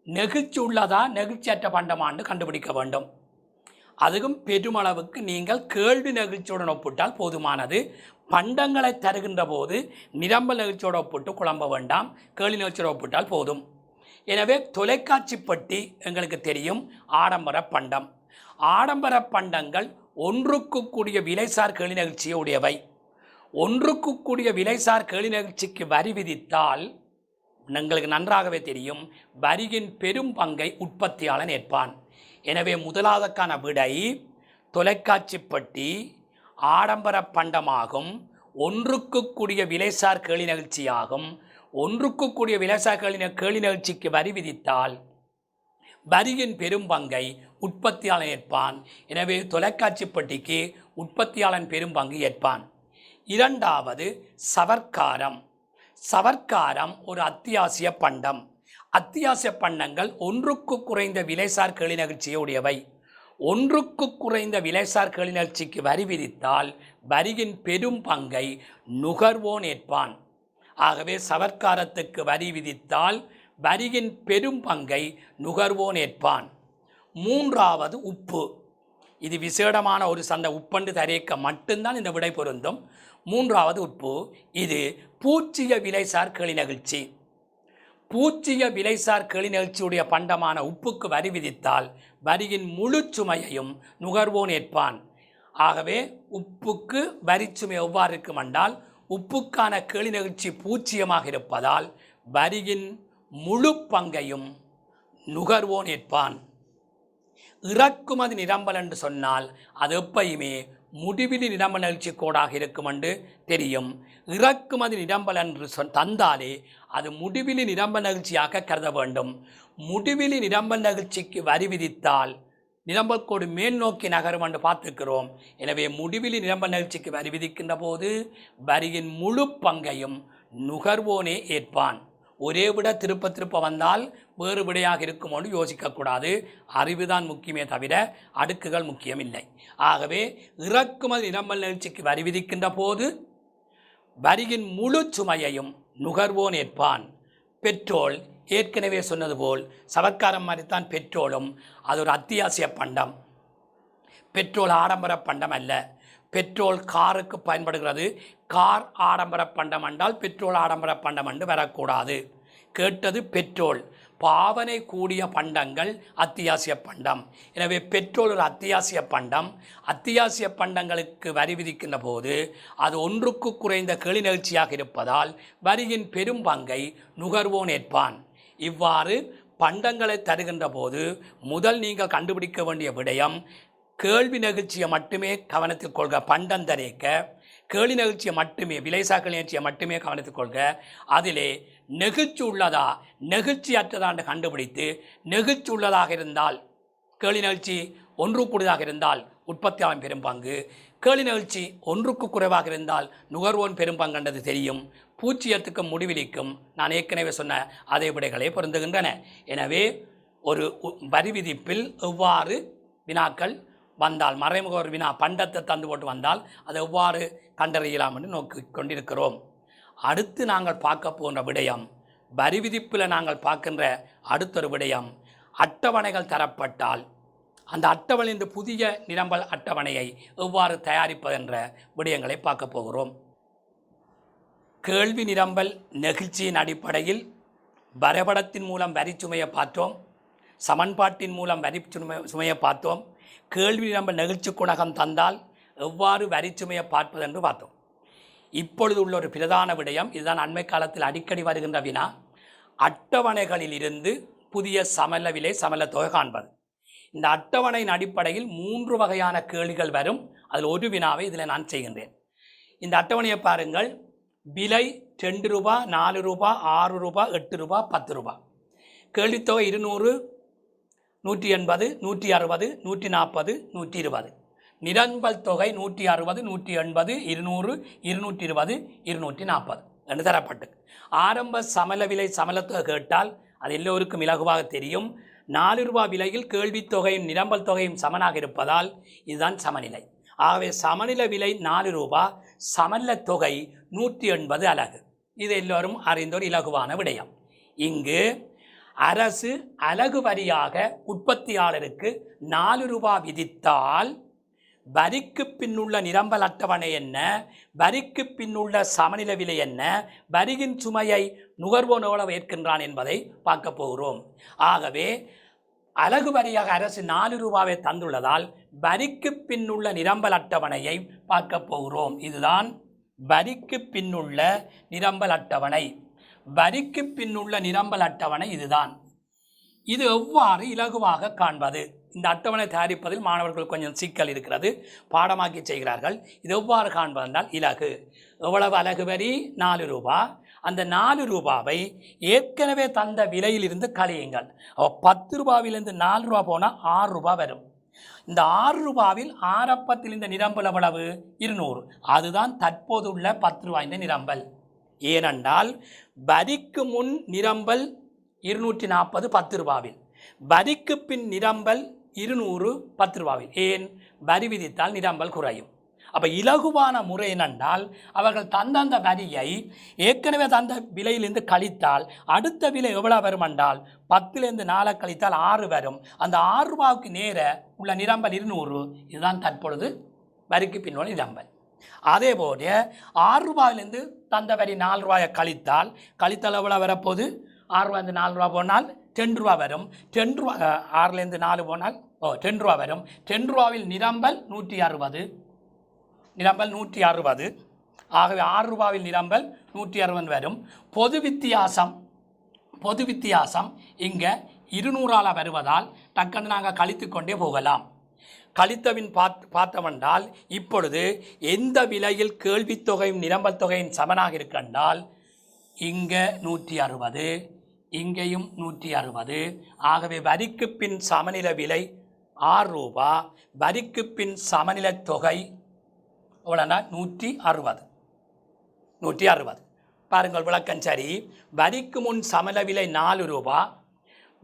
நெகிழ்ச்சி உள்ளதா நெகிழ்ச்சியற்ற பண்டமான்னு கண்டுபிடிக்க வேண்டும். அதுவும் பெருமளவுக்கு நீங்கள் கேள்வி நெகிழ்ச்சியுடன் ஒப்பிட்டால் போதுமானது. பண்டங்களை தருகின்ற போது நிரம்பல் நெகிழ்ச்சியோடு ஒப்பிட்டு குழம்ப வேண்டாம், கேள்வி நெகிழ்ச்சியோடு ஒப்பிட்டால் போதும். எனவே தொலைக்காட்சி பெட்டி எங்களுக்கு தெரியும் ஆடம்பர பண்டம். ஆடம்பர பண்டங்கள் ஒன்றுக்கு கூடிய விலைசார் கேள்வி நிகழ்ச்சியை உடையவை. ஒன்றுக்கு கூடிய விலைசார் கேள்வி நிகழ்ச்சிக்கு வரி விதித்தால் எங்களுக்கு நன்றாகவே தெரியும் வரியின் பெரும் பங்கை உற்பத்தியாளன் ஏற்பான். எனவே முதலாவதற்கான விடை தொலைக்காட்சி பெட்டி ஆடம்பர பண்டமாகும், ஒன்றுக்கு கூடிய விலைசார் கேள்வி நிகழ்ச்சியாகும். ஒன்றுக்கு கூடிய விலைசார் கேள்வி நிகழ்ச்சிக்கு வரி விதித்தால் வரியின் பெரும் பங்கை உற்பத்தியாளன் ஏற்பான். எனவே தொலைக்காட்சி பெட்டிக்கு உற்பத்தியாளன் பெரும் பங்கு ஏற்பான். இரண்டாவது சவர்க்காரம். சவர்க்காரம் ஒரு அத்தியாவசிய பண்டம். அத்தியாவசிய பண்டங்கள் ஒன்றுக்கு குறைந்த விலைசார் கேள்வி நிகழ்ச்சியை உடையவை. ஒன்றுக்கு குறைந்த விலைசார் கேள்வி நிகழ்ச்சிக்கு வரி விதித்தால் வரியின் பெரும் பங்கை நுகர்வோன் ஏற்பான். ஆகவே சவர்க்காரத்துக்கு வரி விதித்தால் வரியின் பெரும் பங்கை நுகர்வோன் ஏற்பான். மூன்றாவது உப்பு. இது விசேடமான ஒரு சந்தை, உப்பண்டு தரேக்க மட்டும்தான் இந்த விடை பொருந்தும். மூன்றாவது உப்பு. இது பூச்சிய விலைசார் கேள்வி நிகழ்ச்சி. பூச்சிய விலைசார் கேள்வி நிகழ்ச்சியுடைய பண்டமான உப்புக்கு வரி விதித்தால் வரியின் முழு சுமையையும் நுகர்வோன் ஏற்பான். ஆகவே உப்புக்கு வரிச்சுமை எவ்வாறு இருக்கும் என்றால், உப்புக்கான கேள்வி நிகழ்ச்சி பூச்சியமாக இருப்பதால் வரியின் முழு பங்கையும் நுகர்வோன் ஏற்பான். இறக்குமதி நிரம்பல் என்று சொன்னால் அது எப்பயுமே முடிவிலி நிரம்பல் நிகழ்ச்சி கோடாக இருக்கும் என்று தெரியும். இறக்குமதி நிரம்பல் என்று தந்தாலே அது முடிவிலி நிரம்பல் நிகழ்ச்சியாக கருத வேண்டும். முடிவிலி நிரம்பல் நிகழ்ச்சிக்கு வரி விதித்தால் நிரம்பல் கோடு மேல் நோக்கி நகரும் என்று பார்த்துக்கிறோம். எனவே முடிவிலி நிரம்பல் நிகழ்ச்சிக்கு வரி விதிக்கின்ற போது வரியின் முழு பங்கையும் நுகர்வோனே ஏற்பான். ஒரே விட திருப்ப வந்தால் வேறு விடையாக இருக்குமோன்னு யோசிக்கக்கூடாது. அறிவுதான் முக்கியமே தவிர அடுக்குகள் முக்கியமில்லை. ஆகவே இறக்குமதி நிரம்பல் நிகழ்ச்சிக்கு வரி விதிக்கின்ற போது வரியின் முழு சுமையையும் நுகர்வோன் ஏற்பான். பெட்ரோல் ஏற்கனவே சொன்னது போல் சவர்க்காரம் மாதிரித்தான் பெட்ரோலும். அது ஒரு அத்தியாவசிய பண்டம். பெட்ரோல் ஆடம்பர பண்டம் அல்ல. பெட்ரோல் காருக்கு பயன்படுகிறது. கார் ஆடம்பர பண்டம் என்றால் பெட்ரோல் ஆடம்பர பண்டம் என்று வரக்கூடாது. கேட்டது பெட்ரோல். பாவனை கூடிய பண்டங்கள் அத்தியாவசிய பண்டம். எனவே பெட்ரோல் ஒரு அத்தியாவசிய பண்டம். அத்தியாவசிய பண்டங்களுக்கு வரி விதிக்கின்ற போது அது ஒன்றுக்கு குறைந்த கேள்வி நிகழ்ச்சியாக இருப்பதால் வரியின் பெரும் பங்கை நுகர்வோன் ஏற்பான். இவ்வாறு பண்டங்களை தருகின்ற போது முதல் நீங்கள் கண்டுபிடிக்க வேண்டிய விடயம் கேள்வி நிகழ்ச்சியை மட்டுமே கவனத்தில் கொள்க. பண்டம் தரேக்க கேள்வி நிகழ்ச்சியை மட்டுமே, விலைசார் கேள்வி நிகழ்ச்சியை மட்டுமே கவனத்தில் கொள்க. அதிலே நெகிழ்ச்சி உள்ளதா நெகிழ்ச்சி அற்றதாண்டு கண்டுபிடித்து, நெகிழ்ச்சி உள்ளதாக இருந்தால் கேள்வி நிகழ்ச்சி ஒன்று கூடுதலாக இருந்தால் உற்பத்தியாளன் பெரும் பங்கு, கேள்வி நிகழ்ச்சி ஒன்றுக்கு குறைவாக இருந்தால் நுகர்வோன் பெரும் பங்குன்றது தெரியும். பூச்சியத்துக்கும் முடிவிலிக்கும் நான் ஏற்கனவே சொன்ன அதே விடைகளே பொருந்துகின்றன. எனவே ஒரு வரி விதிப்பில் எவ்வாறு வினாக்கள் வந்தால், மறைமுக ஒரு வினா பண்டத்தை தந்து போட்டு வந்தால் அதை எவ்வாறு கண்டறியலாம் என்று நோக்கி கொண்டிருக்கிறோம். அடுத்து நாங்கள் பார்க்க போன்ற விடயம், வரி விதிப்பில் நாங்கள் பார்க்கின்ற அடுத்தொரு விடயம், அட்டவணைகள் தரப்பட்டால் அந்த அட்டவணையின் புதிய நிரம்பல் அட்டவணையை எவ்வாறு தயாரிப்பதென்ற விடயங்களை பார்க்க போகிறோம். கேள்வி நிரம்பல் நெகிழ்ச்சியின் அடிப்படையில் வரைபடத்தின் மூலம் வரி சுமையை பார்த்தோம், சமன்பாட்டின் மூலம் வரி சுமையை பார்த்தோம். கேள்வி நிரம்பல் நெகிழ்ச்சி குணகம் தந்தால் எவ்வாறு வரி சுமையை பார்ப்பது என்று பார்த்தோம். இப்பொழுது உள்ள ஒரு பிரதான விடயம், இதுதான் அண்மை காலத்தில் அடிக்கடி வருகின்ற வினா, அட்டவணைகளில் இருந்து புதிய சமல விலை சமல தொகை காண்பது. இந்த அட்டவணையின் அடிப்படையில் 3 வகையான கேள்விகள் வரும். அதில் ஒரு வினாவை இதில் நான் செய்கின்றேன். இந்த அட்டவணையை பாருங்கள். விலை 2 ரூபாய், 4 ரூபாய், 6 ரூபாய், 8 ரூபாய், 10 ரூபாய். கேள்வித்தொகை 200, 180, 160, 140, 120. நிரம்பல் தொகை 160 180 200 220 240 என்று தரப்பட்டு ஆரம்ப சமல விலை சமலத்தொகை கேட்டால் அது எல்லோருக்கும் இலகுவாக தெரியும். 4 ரூபாய் விலையில் கேள்வித் தொகையும் நிரம்பல் தொகையும் சமனாக இருப்பதால் இதுதான் சமநிலை. ஆகவே சமநிலை விலை 4 ரூபாய், சமநில தொகை 180 அலகு. இது எல்லோரும் அறிந்தோர் இலகுவான விடயம். இங்கு அரசு அலகு வரியாக உற்பத்தியாளருக்கு 4 ரூபாய் விதித்தால் வரிக்கு பின்னுள்ள நிரம்பல் அட்டவணை என்ன, வரிக்கு பின்னுள்ள சமநிலை விலை என்ன, வரியின் சுமையை நுகர்வோன் எவ்வளவு ஏற்கின்றான் என்பதை பார்க்க போகிறோம். ஆகவே அலகு வரியாக அரசு 4 ரூபாவை தந்துள்ளதால் வரிக்கு பின்னுள்ள நிரம்பல் அட்டவணையை பார்க்க போகிறோம். இதுதான் வரிக்கு பின்னுள்ள நிரம்பல் அட்டவணை. வரிக்கு பின்னுள்ள நிரம்பல் அட்டவணை இதுதான். இது எவ்வாறு இலகுவாக காண்பது? இந்த அட்டவணை தயாரிப்பதில் மாணவர்கள் கொஞ்சம் சிக்கல் இருக்கிறது, பாடமாக்கி செய்கிறார்கள். இது எவ்வாறு காண்பதென்றால் இலகு. எவ்வளவு அலகு வரி? 4 ரூபாய். அந்த 4 ரூபாவை ஏற்கனவே தந்த விலையிலிருந்து கழியுங்கள். 10 ரூபாயிலிருந்து 4 ரூபா போனால் 6 ரூபாய் வரும். இந்த 6 ரூபாவில் ஆரம்பத்தில் இந்த நிரம்பல் எவ்வளவு? 200. அதுதான் தற்போதுள்ள 10 ரூபாய் இந்த நிரம்பல். ஏனென்றால் வரிக்கு முன் நிரம்பல் 240 10 ரூபாவில், வரிக்கு பின் நிரம்பல் 200 10 ரூபாவில். ஏன்? வரி விதித்தால் நிரம்பல் குறையும். அப்போ இலகுவான முறை என்னென்றால் அவர்கள் தந்தந்த வரியை ஏற்கனவே தந்த விலையிலிருந்து கழித்தால் அடுத்த விலை எவ்வளோ வரும் என்றால் 10லேருந்து 4 கழித்தால் 6 வரும். அந்த 6 ரூபாவுக்கு நேர உள்ள நிரம்பல் 200. இதுதான் தற்பொழுது வரிக்கு பின்னுள்ள நிரம்பல். அதே போல 6 ரூபாயிலிருந்து தந்த வரி 4 ரூபாயை கழித்தால் எவ்வளோ வரப்போகுது? 6 ரூபாயிலிருந்து 4 ரூபா போனால் 10 ரூபா வரும். 10 ரூபா 6லேருந்து 4 போனால் 10 ரூபா வரும். 10 ரூபாவில் நிரம்பல் 160. நிரம்பல் 160. ஆகவே 6 ரூபாவில் நிரம்பல் 160 வரும். பொது வித்தியாசம் இங்கே 200ஆல் வருவதால் டக்குன்னு நாங்கள் கழித்து கொண்டே போகலாம். கழித்தவின் பார்த்தவென்றால் இப்பொழுது எந்த விலையில் கேள்வித் தொகையும் நிரம்பல் தொகையும் சமனாக இருக்கின்றால் இங்கே 160, இங்கேயும் 160. ஆகவே வரிக்கு பின் சமநிலை விலை 6 ரூபாய், வரிக்கு பின் சமநிலை தொகை எவ்வளோனா 160. பாருங்கள் விளக்கம் சரி. வரிக்கு முன் சமநிலை விலை 4 ரூபாய்,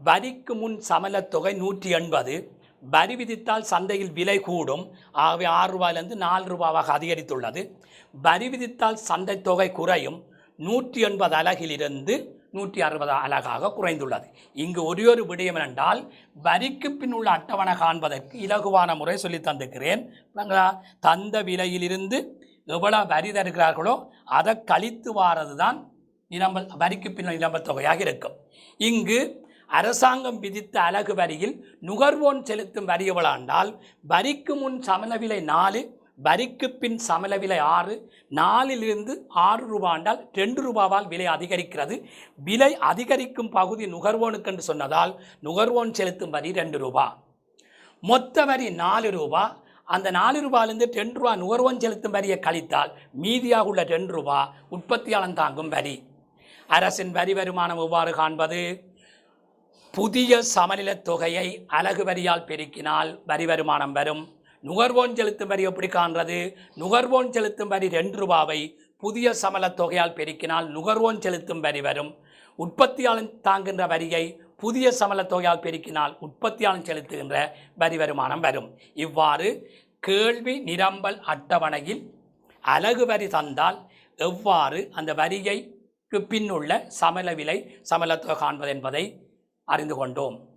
வரிக்கு முன் சமநிலை தொகை 180. வரி விதித்தால் சந்தையில் விலை கூடும். ஆகவே 6 ரூபாயிலிருந்து 4 ரூபாவாக அதிகரித்துள்ளது. வரி விதித்தால் சந்தை தொகை குறையும். 180 அலகிலிருந்து 160 அலகாக குறைந்துள்ளது. இங்கு ஒரு விடயம் என்றால் வரிக்கு பின் உள்ள அட்டவணை காண்பதற்கு இலகுவான முறை சொல்லி தந்திருக்கிறேன். தந்த விலையிலிருந்து எவ்வளவு வரி தருகிறார்களோ அதை கழித்து வாரது தான் நிரம்பல், வரிக்கு பின் நிரம்பல் தொகையாக இருக்கும். இங்கு அரசாங்கம் விதித்த அலகு வரியில் நுகர்வோன் செலுத்தும் வரி எவ்வளோ என்றால் வரிக்கு முன் சமநிலை விலை 4, வரிக்கு பின் சமநிலை விலை 6. 4லிருந்து 6 ரூபாய் என்றால் 2 ரூபாவால் விலை அதிகரிக்கிறது. விலை அதிகரிக்கும் பகுதி நுகர்வோனுக்கு என்று சொன்னதால் நுகர்வோன் செலுத்தும் வரி 2 ரூபாய். மொத்த வரி 4 ரூபாய். அந்த 4 ரூபாயிலிருந்து 2 ரூபாய் நுகர்வோன் செலுத்தும் வரியை கழித்தால் மீதியாக உள்ள 2 ரூபாய் உற்பத்தியாளன் தாங்கும் வரி. அரசின் வரி வருமானம் எவ்வாறு காண்பது? புதிய சமநிலை தொகையை அலகு வரியால் பெருக்கினால் வரி வருமானம் வரும். நுகர்வோன் செலுத்தும் வரி எப்படி காண்றது? நுகர்வோன் செலுத்தும் வரி 2 ரூபாவை புதிய சமநிலை தொகையால் பெருக்கினால் நுகர்வோன் செலுத்தும் வரி வரும். உற்பத்தியாளன் தாங்குகின்ற வரியை புதிய சமநிலை தொகையால் பெருக்கினால் உற்பத்தியாளன் செலுத்துகின்ற வரி வருமானம் வரும். இவ்வாறு கேள்வி நிரம்பல் அட்டவணையில் அலகு வரி தந்தால் எவ்வாறு அந்த வரியை பின்னுள்ள சமநிலை விலை சமநிலை தொகை காண்பது என்பதை அறிந்து கொண்டோம்.